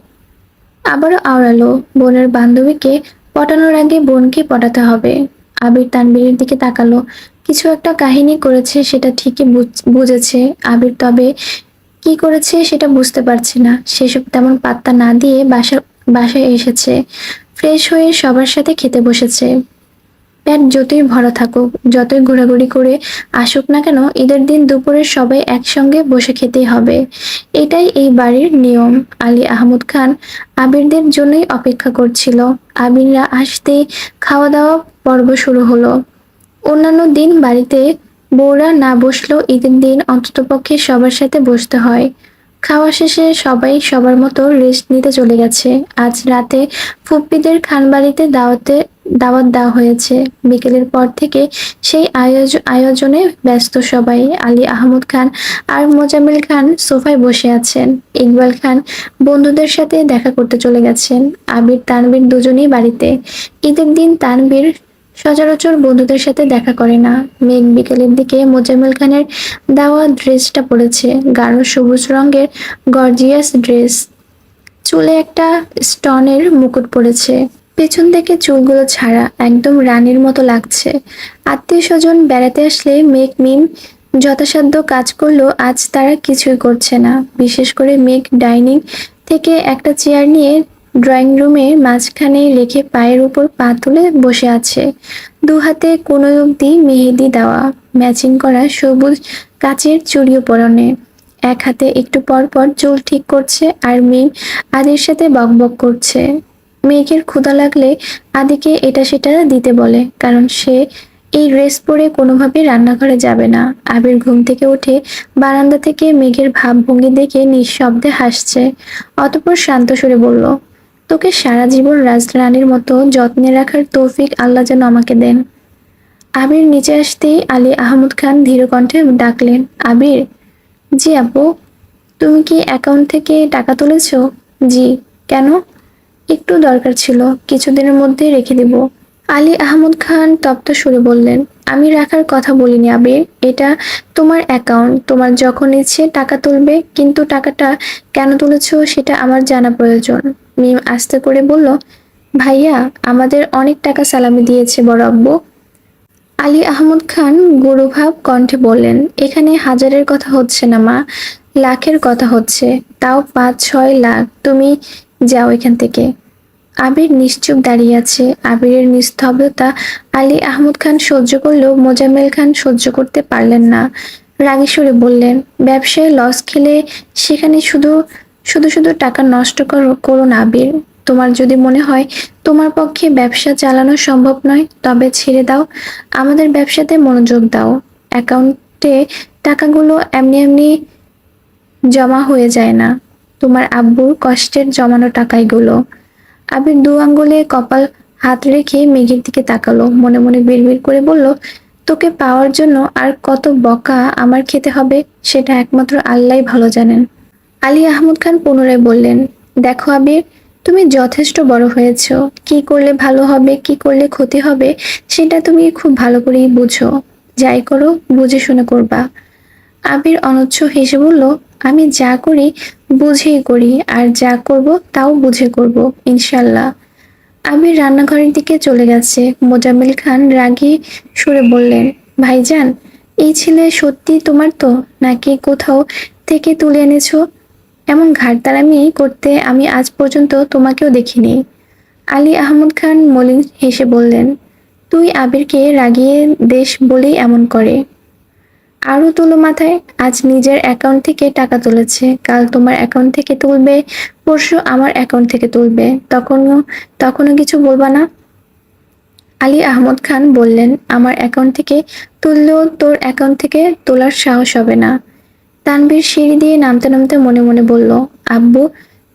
আবারও আওড়ালো, বোনের বান্ধবীকে পটানোর আগে বোনকে পটাতে হবে। আবির তানভীরের দিকে তাকালো। কিছু একটা কাহিনী করেছে সেটা ঠিকই বুঝেছে আবির, তবে কি করেছে সেটা বুঝতে পারছে না। সেসব তেমন পাত্তা না দিয়ে বাসায় এসেছে। ফ্রেশ হয়ে সবার সাথে খেতে বসেছে। পেট যতই ভরা থাকুক, যতই ঘোরাঘুরি করে আসুক না কেন, ঈদের দিন দুপুরে সবাই একসঙ্গে বসে খেতেই হবে। এটাই এই বাড়ির নিয়ম। আলী আহমদ খান আবিরদের জন্যই অপেক্ষা করছিল। আবিররা আসতেই খাওয়া দাওয়া পর্ব শুরু হলো। অন্যান্য দিন বাড়িতে বউরা না বসলেও ঈদের দিন অন্ততপক্ষে সবার সাথে বসতে হয়। খাওয়া শেষে সবাই সবার মতো রেস্ট নিতে চলে গেছে। আজ রাতে ফুপ্পিদের খানবাড়িতে দাওয়াত দেওয়া হয়েছে। বিকেলের পর থেকে সেই আয়োজনে ব্যস্ত সবাই। আলী আহমদ খান আর মোজাম্মেল খান সোফায় বসে আছেন। ইকবাল খান বন্ধুদের সাথে দেখা করতে চলে গেছেন। আবির তানভীর দুজনেই বাড়িতে। ঈদের দিন তানভীর সচরাচর বন্ধুদের সাথে দেখা করে না। মেঘ বিকেলের দিকে মোজাম্মেল খানের দেওয়া ড্রেসটা পরেছে, গাঢ় সবুজ রঙের গর্জিয়াস ড্রেস। চুলে একটা স্টোনের মুকুট পরেছে, পেছন থেকে চুলগুলো ছাড়া একদম রানীর মতো লাগছে। আত্মীয় স্বজন বেড়াতে আসলে মেঘ মিম যথাসাধ্য কাজ করলেও আজ তারা কিছুই করছে না। বিশেষ করে মেঘ ডাইনিং থেকে একটা চেয়ার নিয়ে ড্রয়িং রুমের মাঝখানে রেখে পায়ের উপর পা তুলে বসে আছে। দু হাতে কোনো অবধি মেহেদি দেওয়া, ম্যাচিং করা সবুজ কাচের চুড়িও পরনে। এক হাতে একটু পর পর চুল ঠিক করছে আর মিম আদির সাথে বকবক করছে। মেঘের ক্ষুধা লাগলে আদিকে এটা সেটা দিতে বলে, কারণ সে এই ড্রেস পরে কোনোভাবে রান্নাঘরে যাবে না। আবির ঘুম থেকে উঠে বারান্দা থেকে মেঘের ভাবভঙ্গি দেখে নিঃশব্দে হাসছে। অতঃপর শান্ত সুরে বলল, তোকে সারা জীবন রাজরানীর মতো যত্নে রাখার তৌফিক আল্লাহ যেন আমাকে দেন। আবির নিচে আসতেই আলী আহমদ খান ধীর কণ্ঠে ডাকলেন, আবির। জি আপু। তুমি কি অ্যাকাউন্ট থেকে টাকা তুলেছো? জি। কেন? একটু দরকার ছিল, কিছুদিনের মধ্যে রেখে দেব। আলী আহমদ খান তপ্ত সুরে বললেন, আমি রাখার কথা বলিনি আবির, এটা তোমার অ্যাকাউন্ট, তোমার যখন ইচ্ছে টাকা তুলবে, কিন্তু টাকাটা কেন তুলেছো সেটা আমার জানা প্রয়োজন। মিম আস্তে করে বলল, ভাইয়া আমাদের অনেক টাকা সালামি দিয়েছে বড় আব্বু। আলী আহমদ খান গুরুভাব কণ্ঠে বললেন, এখানে হাজারের কথা হচ্ছে না মা, লাখের কথা হচ্ছে। তাও 5-6 লাখ। তুমি যাও এখান থেকে। আবির নিশ্চুপ দাঁড়িয়ে আছে। আবিরের নিস্তব্ধতা আলী আহমদ খান সহ্য করলেও মোজাম্মেল খান সহ্য করতে পারলেন না। রাগী সুরে বললেন, ব্যবসায় লস খেলে সেখানে শুধু শুধু শুধু টাকা নষ্ট করো না আবির। তোমার যদি মনে হয় তোমার পক্ষে ব্যবসা চালানো সম্ভব নয়, তবে ছেড়ে দাও। আমাদের ব্যবসাতে মনোযোগ দাও। অ্যাকাউন্টে টাকাগুলো এমনি এমনি জমা হয়ে যায় না। তোমার আব্বুর কষ্টের জমানো টাকাইগুলো। আবির দু আঙ্গুলে কপাল হাত রেখে মেঘের দিকে তাকালো, মনে মনে বিড়বিড় করে বলল, তোকে পাওয়ার জন্য আর কত বকা আমার খেতে হবে সেটা একমাত্র আল্লাহই ভালো জানেন। আলী আহমদ খান পুনরায় বললেন, দেখো আবির, তুমি যথেষ্ট বড় হয়েছো। কি করলে ভালো হবে, কি করলে ক্ষতি হবে সেটা তুমি খুব ভালো করেই বুঝো। যাই করো বুঝে শুনে করবা। আবির অনচ্ছ হেসে বলল, আমি যা করি বুঝেই করি, আর যা করব তাও বুঝে করব ইনশাল্লাহ। আবির রান্নাঘরের দিকে চলে গেছে। মোজাম্মেল খান রাগী সুরে বললেন, ভাইজান, এই ছেলে সত্যি তোমার তো, নাকি কোথাও থেকে তুলে এনেছো? এমন ঘাড়তারামি করতে আমি আজ পর্যন্ত তোমাকেও দেখিনি। আলী আহমদ খান মলিন হেসে বললেন, তুই আবিরকে রাগিয়ে দেশ বলেই এমন করে। আরো তুলো মাথায়। আজ নিজের অ্যাকাউন্ট থেকে টাকা তুলেছে, কাল তোমার অ্যাকাউন্ট থেকে তুলবে, পরশু আমার অ্যাকাউন্ট থেকে তুলবে। তখনও তখনও কিছু বলবা না? আলী আহমদ খান বললেন, আমার অ্যাকাউন্ট থেকে তুললেও তোর অ্যাকাউন্ট থেকে তোলার সাহস হবে না। তানভীর সিঁড়ি দিয়ে নামতে নামতে মনে মনে বলল, আব্বু,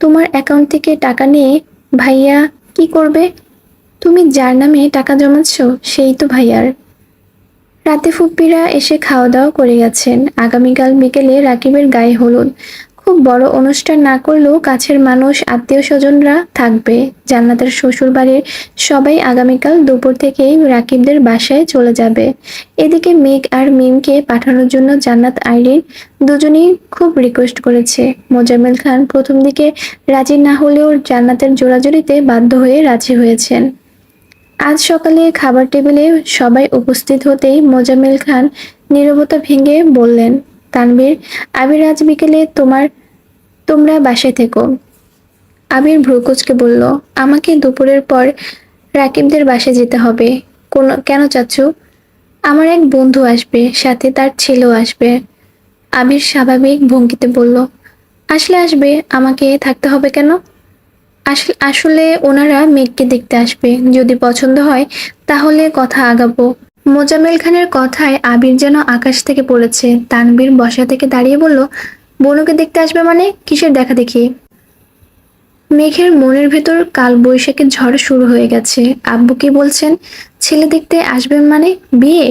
তোমার অ্যাকাউন্ট থেকে টাকা নিয়ে ভাইয়া কি করবে? তুমি যার নামে টাকা জমাচ্ছ সেই তো ভাইয়ার। রাতে ফুপ্পিরা এসে খাওয়া দাওয়া করে গেছেন। আগামীকাল বিকেলে রাকিবের গায়ে হলুদ। খুব বড় অনুষ্ঠান না করলেও কাছের মানুষ, আত্মীয় স্বজনরা থাকবে। জান্নাতের শ্বশুর বাড়ির সবাই আগামীকাল দুপুর থেকেই রাকিবদের বাসায় চলে যাবে। এদিকে মেঘ আর মিমকে পাঠানোর জন্য জান্নাত আইরিন দুজনেই খুব রিকোয়েস্ট করেছে। মোজাম্মেল খান প্রথম দিকে রাজি না হলেও জান্নাতের জোরাজুরিতে বাধ্য হয়ে রাজি হয়েছেন। আজ সকালে খাবার টেবিলে সবাই উপস্থিত হতেই মোজাম্মেল খান নীরবতা ভেঙে বললেন, তানভীর, আবির আজ বিকেলে তোমরা বাসায় থেকো। আবির ভ্রু কুঁচকে বলল, আমাকে দুপুরের পর রাকিবদের বাসায় যেতে হবে। কেন চাচ্ছু? আমার এক বন্ধু আসবে, সাথে তার ছেলেও আসবে। আবির স্বাভাবিক ভঙ্গিতে বলল, আসলে আসবে, আমাকে থাকতে হবে কেন? আসলে ওনারা মেঘকে দেখতে আসবে, যদি পছন্দ হয় তাহলে কথা আগাবো। মোজাম্মেল খানের কথায় আবির যেন আকাশ থেকে পড়েছে। তানবীর বসা থেকে দাঁড়িয়ে বলল, বনুকে দেখতে আসবে মানে কিসের দেখা দেখি? মেঘের মনের ভেতর কাল বৈশাখের ঝড় শুরু হয়ে গেছে। আব্বু কি বলছেন? ছেলে দেখতে আসবেন মানে বিয়ে?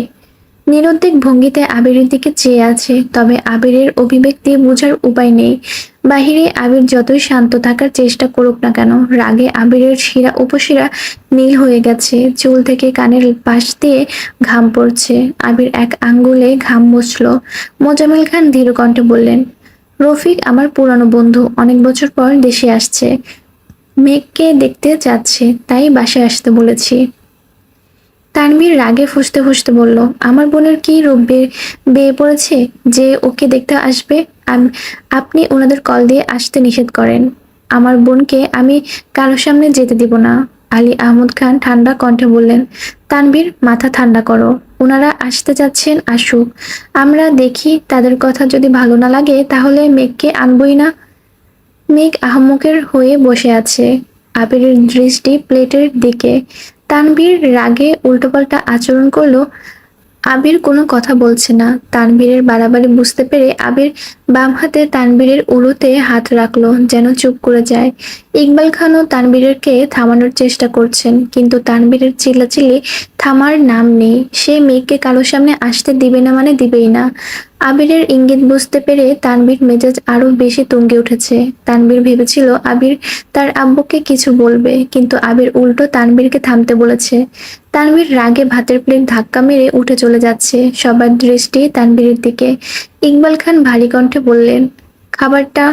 নিরুদ্বেগ ভঙ্গিতে আবিরের দিকে চেয়ে আছে, তবে আবিরের অভিব্যক্তি বোঝার উপায় নেই। বাহিরে আবির যতই শান্ত থাকার চেষ্টা করুক না কেন, রাগে আবিরের শিরা উপশিরা নীল হয়ে গেছে। চুল থেকে কানের পাশ দিয়ে ঘাম পড়ছে। আবির এক আঙ্গুলে ঘাম মুছল। মোজাম্মেল খান ধীর কণ্ঠে বললেন, রফিক আমার পুরানো বন্ধু, অনেক বছর পর দেশে আসছে। মেঘকে দেখতে যাচ্ছে, তাই বাসায় আসতে বলেছি। তানভীর রাগে ফুঁসতে ফুঁসতে বলল, আমার বোনের কি রূপ বেয়ে পড়েছে যে ওকে দেখতে আসবে? আপনি ওনাদের কল দিয়ে আসতে নিষেধ করেন। আমার বোনকে আমি কারোর সামনে যেতে দিব না। আলী আহমদ খান ঠান্ডা কণ্ঠে বললেন, তানভীর, মাথা ঠান্ডা করো। ওনারা আসতে যাচ্ছেন, আসুক। আমরা দেখি, তাদের কথা যদি ভালো না লাগে তাহলে মেঘকে আনবই না। মেঘ আহম্মকের হয়ে বসে আছে, আবিরের দৃষ্টি প্লেটের দিকে। তানভীর রাগে উল্টোপাল্টা আচরণ করলো। আবির কোনো কথা বলছে না। তানভীরের বাড়াবাড়ি বুঝতে পেরে আবির বাম হাতে তানভীরের উরুতে হাত রাখলো, যেন চুপ করে যায়। ইকবাল খানও তানভীরকে থামানোর চেষ্টা করছেন, কিন্তু তানভীরের চিল্লাচিল্লি থামার নাম নেই। সে মেয়েকে কারো সামনে আসতে দিবে না মানে দিবেই না। আবিরের ইঙ্গিত বুঝতে পেরে তানভীর মেজাজ আরো বেশি তুঙ্গে উঠেছে। তানভীর ভেবেছিল আবির তার আব্বুকে কিছু বলবে, কিন্তু আবির উল্টো তানভীরকে থামতে বলেছে। তানভীর রাগে ভাতের প্লেট ধাক্কা মেরে উঠে চলে যাচ্ছে। সবার দৃষ্টি তানভীরের দিকে। ইকবাল খান ভারী কণ্ঠে বললেন, খাবারটা।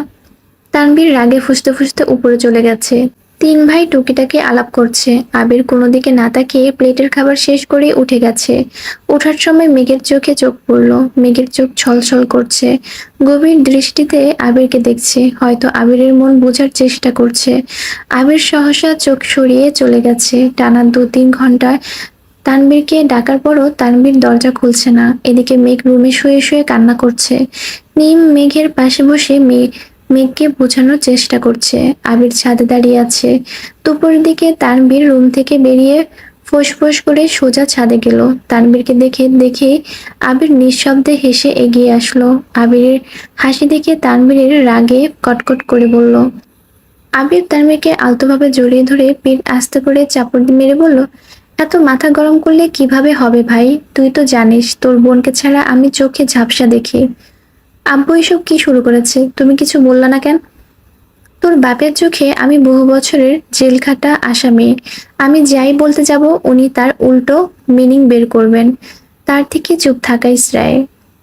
তানভীর রাগে ফুঁসতে ফুঁসতে উপরে চলে গেছে। তিন ভাই টুকিটাকি আলাপ করছে। আবির কোনো দিকে না তাকিয়ে প্লেটের খাবার শেষ করে উঠে গেছে। ওঠার সময় মেঘের চোখে চোখ পড়ল। মেঘের চোখ ছলছল করছে, গভীর দৃষ্টিতে আবিরকে দেখছে, হয়তো আবিরের মন বোঝার চেষ্টা করছে। আবির সহসা চোখ সরিয়ে চলে গেছে। টানা 2-3 ঘন্টা তানবীরকে ডাকার পরও তানবীর দরজা খুলছে না। এদিকে মেঘ রুমে শুয়ে শুয়ে কান্না করছে। মিম মেঘের পাশে বসে মেঘকে বোঝানোর চেষ্টা করছে। আবির ছাদে দাঁড়িয়ে আছে। দুপুরের দিকে তানবীর রুম থেকে বেরিয়ে ফোঁস-ফোঁস করে সোজা ছাদে গেল। তানবীরকে দেখে আবির নিঃশব্দে হেসে এগিয়ে আসলো। আবিরের হাসি দেখে তানবীরের রাগে কটকট করে বলল। আবির তানবীরকে আলতোভাবে জড়িয়ে ধরে পিঠ আস্তে করে চাপড় মেরে বলল, এত মাথা গরম করলে কিভাবে হবে ভাই? তুই তো জানিস তোর বোনকে ছাড়া আমি চোখে ঝাপসা দেখি। আব্বু এসব কি শুরু করেছে? তুমি কিছু বললা না কেন? তোর বাপের চোখে আমি বহু বছরের জেলখাটা আসামি। আমি যাই বলতে যাব উনি তার উল্টো মিনিং বের করবেন। তার থেকে চুপ থাকাই শ্রেয়।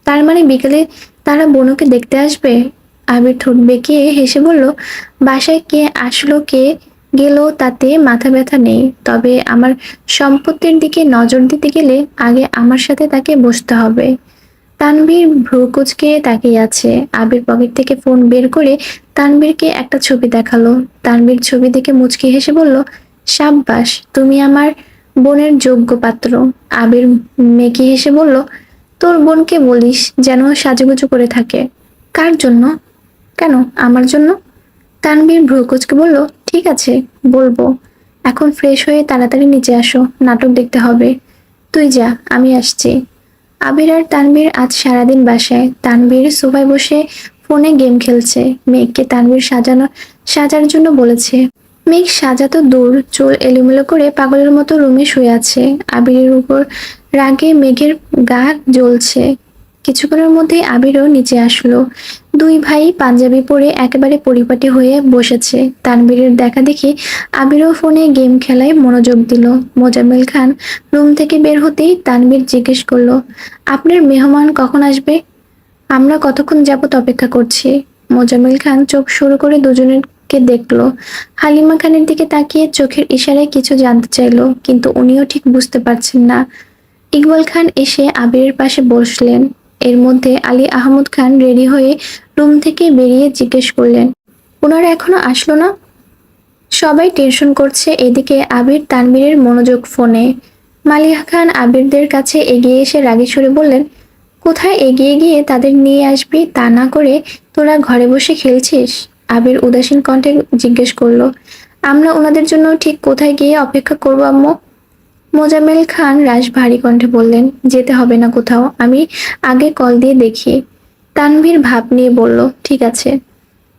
তার মানে বিকেলে তারা বনুকে দেখতে আসবে? আবির ঠোঁট বেঁকিয়ে হেসে বলল, বাসায় কে আসলো কে গেল তাতে মাথা ব্যথা নেই, তবে আমার সম্পত্তির দিকে নজর দিতে গেলে আগে আমার সাথে তাকে বসতে হবে। তানভীর ভ্রু কুঁচকে তাকিয়ে আছে। আবির পকেট থেকে ফোন বের করে তানভীরকে একটা ছবি দেখালো। তানভীর ছবি দেখে মুচকি হেসে বলল, সাব্বাস, তুমি আমার বোনের যোগ্য পাত্র। আবির মেকি হেসে বলল, তোর বোনকে বলিস যেন সাজুগুজু করে থাকে। কার জন্য? কেন আমার জন্য? তানভীর ভ্রু কুঁচকে বলল, ঠিক আছে, বলবো। এখন ফ্রেশ হয়ে তাড়াতাড়ি নিচে আসো, নাটক দেখতে হবে। তুই যা, আমি আসছি। আবির আর তানভীর আজ সারাদিন বাসায়। তানভীর সোফায় বসে ফোনে গেম খেলছে। মেঘকে তানভীর সাজার জন্য বলেছে। মেঘ সাজাতো দূর, চুল এলোমেলো করে পাগলের মতো রুমে শুয়ে আছে। আবিরের উপর রাগে মেঘের গা জ্বলছে। কিছুক্ষণের মধ্যেই আবিরও নিচে আসলো। দুই ভাই পাঞ্জাবি পরে একেবারে পরিপাটি হয়ে বসেছে। তানভীরের দেখা দেখি আবিরও ফোনে গেম খেলায় মনোযোগ দিল। মোজাম্মেল খান রুম থেকে বের হতেই তানভীর জিজ্ঞেস করলো, আপনার মেহমান কখন আসবে? আমরা কতক্ষণ যাবত অপেক্ষা করছি। মোজাম্মেল খান চোখ শুরু করে দুজনেরকে দেখলো। হালিমা খানের দিকে তাকিয়ে চোখের ইশারায় কিছু জানতে চাইলো, কিন্তু উনিও ঠিক বুঝতে পারছেন না। ইকবাল খান এসে আবিরের পাশে বসলেন। এর মধ্যে আলী আহমদ খান রেডি হয়ে রুম থেকে বেরিয়ে জিজ্ঞেস করলেন, ওনারা এখনো আসলো না? সবাই টেনশন করছে। এদিকে আবির তানবীরের মনোযোগ ফোনে। মালিহা খান আবিরদের কাছে এগিয়ে এসে রাগী সুরে বললেন, কোথায় এগিয়ে গিয়ে তাদের নিয়ে আসবি তা না করে তোরা ঘরে বসে খেলছিস? আবির উদাসীন কণ্ঠে জিজ্ঞেস করলো, আমরা ওনাদের জন্য ঠিক কোথায় গিয়ে অপেক্ষা করবো আম্মু? মোজাম্মেল খান রাশ ভারী কণ্ঠে বললেন, যেতে হবে না কোথাও, আমি আগে কল দিয়ে দেখি। তানভীর ভাব নিয়ে বলল, ঠিক আছে।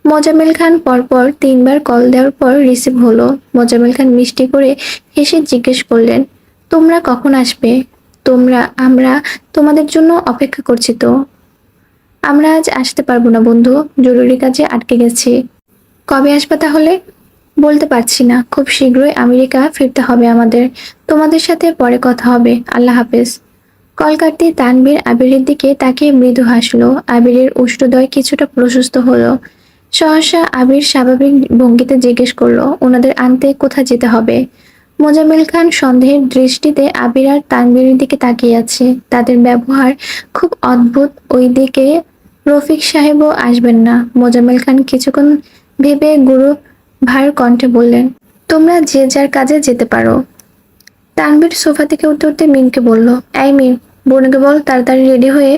মোজাম্মেল খান পরপর 3বার কল দেওয়ার পর রিসিভ হলো। মোজাম্মেল খান মিষ্টি করে হেসে জিজ্ঞেস করলেন, তোমরা কখন আসবে? আমরা তোমাদের জন্য অপেক্ষা করছি তো। আমরা আজ আসতে পারবো না বন্ধু, জরুরি কাজে আটকে গেছি। কবে আসবে তাহলে? বলতে পারছি না, খুব শীঘ্রই আমেরিকা ফিরতে হবে আমাদের। তোমাদের সাথে পরে কথা হবে, আল্লাহ হাফেজ। কল কাটতেই তানভীর আবিরের দিকে তাকিয়ে মৃদু হাসলো। আবিরের উষ্ঠদয় কিছুটা প্রশস্ত হলো। সহসা আবির স্বাভাবিক ভঙ্গিতে জিজ্ঞেস করলো, ওনাদের আনতে কোথায় যেতে হবে? মোজাম্মেল খান সন্দেহের দৃষ্টিতে আবির আর তানভীরের দিকে তাকিয়ে আছে। তাদের ব্যবহার খুব অদ্ভুত। ওইদিকে রফিক সাহেবও আসবেন না। মোজাম্মেল খান কিছুক্ষণ ভেবে গুরু ভার কণ্ঠে বললেন, তোমরা যে যার কাজে যেতে পারো। তানভীর সোফা থেকে উঠতে উঠতে মিমকে বলল, এই মিম, বোনকে বল তাড়াতাড়ি রেডি হয়ে,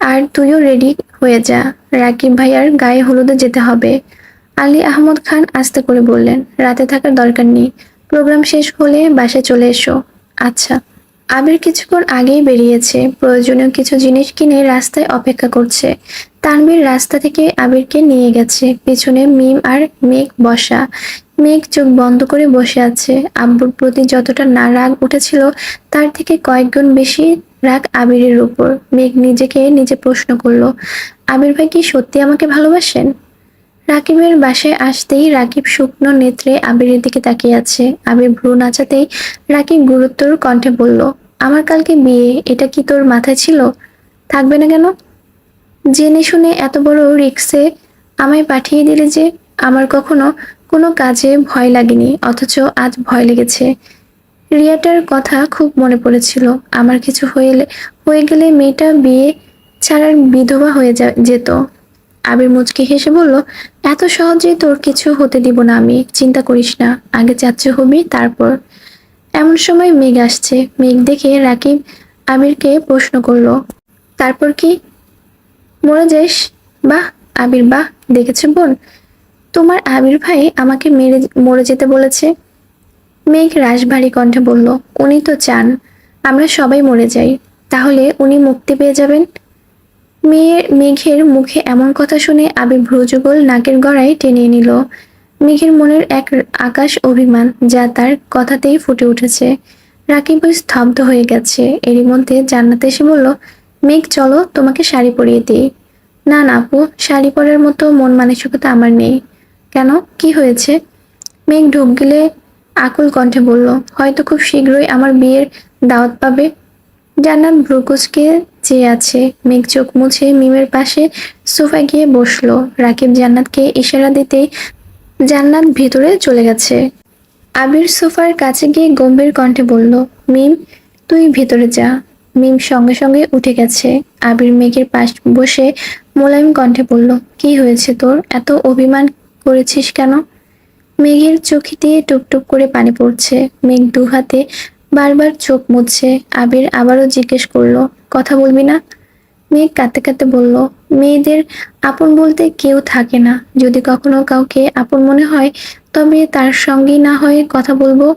আর তুইও রেডি হয়ে যা, রাকিব ভাইয়ার গায়ে হলুদে যেতে হবে। আলী আহমদ খান আস্তে করে বললেন, রাতে থাকার দরকার নেই, প্রোগ্রাম শেষ হলে বাসায় চলে এসো। আচ্ছা। আবির কিছুক্ষণ আগেই বেরিয়েছে, প্রয়োজনীয় কিছু জিনিস কিনে রাস্তায় অপেক্ষা করছে। তানভীর রাস্তা থেকে আবিরকে নিয়ে গেছে। পিছনে মিম আর মেঘ বসা। মেঘ চোখ বন্ধ করে বসে আছে। আব্বুর প্রতি যতটা না রাগ উঠেছিল, তার থেকে কয়েক গুণ বেশি রাগ আবিরের উপর। মেঘ নিজেকে নিজে প্রশ্ন করলো, আবির ভাই কি সত্যি আমাকে ভালোবাসেন? রাকিবের বাসায় আসতেই রাকিব শুকনো নেত্রে আবিরের দিকে তাকিয়ে আছে। আবির ভ্রু নাচাতেই রাকিব গুরুতর কণ্ঠে বলল, আমার কালকে বিয়ে, এটা কি তোর মাথায় ছিল? থাকবে না কেন? জেনে শুনে এত বড় রিস্কে আমায় পাঠিয়ে দিলে যে। আমার কখনো কোনো কাজে ভয় লাগেনি, অথচ আজ ভয় লেগেছে। রিয়াটার কথা খুব মনে পড়েছিল। আমার কিছু হয়ে গেলে মেয়েটা বিয়ে ছাড়ার বিধবা হয়ে যেত। আবির মুচকি হেসে বলল, এত সহজেই তোর কিছু হতে দিব না আমি, চিন্তা করিস না। আগে চাচ্চু হবি, তারপর। এমন সময় মেঘ আসছে। মেঘ দেখে রাকিব আবিরকে প্রশ্ন করলো, তারপর কি? মরে যাস? বাহ আবির বাহ, দেখেছো বোন, তোমার আবির ভাই আমাকে মরে যেতে বলেছে। মেঘ রাশভারী কণ্ঠে বলল, উনি তো চান আমরা সবাই মরে যাই, তাহলে উনি মুক্তি পেয়ে যাবেন। মেঘের মুখে এমন কথা শুনে আবির ভ্রুযুগল নাকের গড়ায় টেনে নিল। মেঘের মনের এক আকাশ অভিমান, যা তার কথাতেই ফুটে উঠেছে। রাকিব স্তব্ধ হয়ে গেছে। এরই মধ্যে জান্নাত এসে বলল, মেঘ চলো তোমাকে শাড়ি পরিয়ে দিই। না না আপু, শাড়ি পরার মতো মন মানসিকতা আমার নেই। কেন, কি হয়েছে? মেঘ ঢোক গিলে আকুল কণ্ঠে বলল, হয়তো খুব শীঘ্রই আমার বিয়ের দাওয়াত পাবে। জান্নাত ভ্রুকুচকে চেয়ে আছে। মেঘ চোখ মুছে মিমের পাশে সোফায় গিয়ে বসলো। রাকিব জান্নাতকে ইশারা দিতেই জান্নাত ভিতরে চলে গেছে। আবির সোফার কাছে গিয়ে গম্ভীর কণ্ঠে বলল, মিম তুই ভিতরে যা। মিম সঙ্গে সঙ্গে উঠে গেছে। আবির মেঘের পাশ বসে মোলায়েম কণ্ঠে বলল, কি হয়েছে তোর, এত অভিমান করেছিস কেন? মেঘের চোখে দিয়ে টুপটুপ করে পানি পড়ছে। মেঘ দু হাতে বারবার চোখ মুছছে। আবির আবারও জিজ্ঞেস করলো, কথা বলবি না? মেঘ কাঁদতে কাঁদতে বলল, মেয়েদের আপন বলতে কেউ থাকে না। যদি কখনো কাউকে আপন মনে হয়, তবে তার সঙ্গেই না হয় কথা বলবো।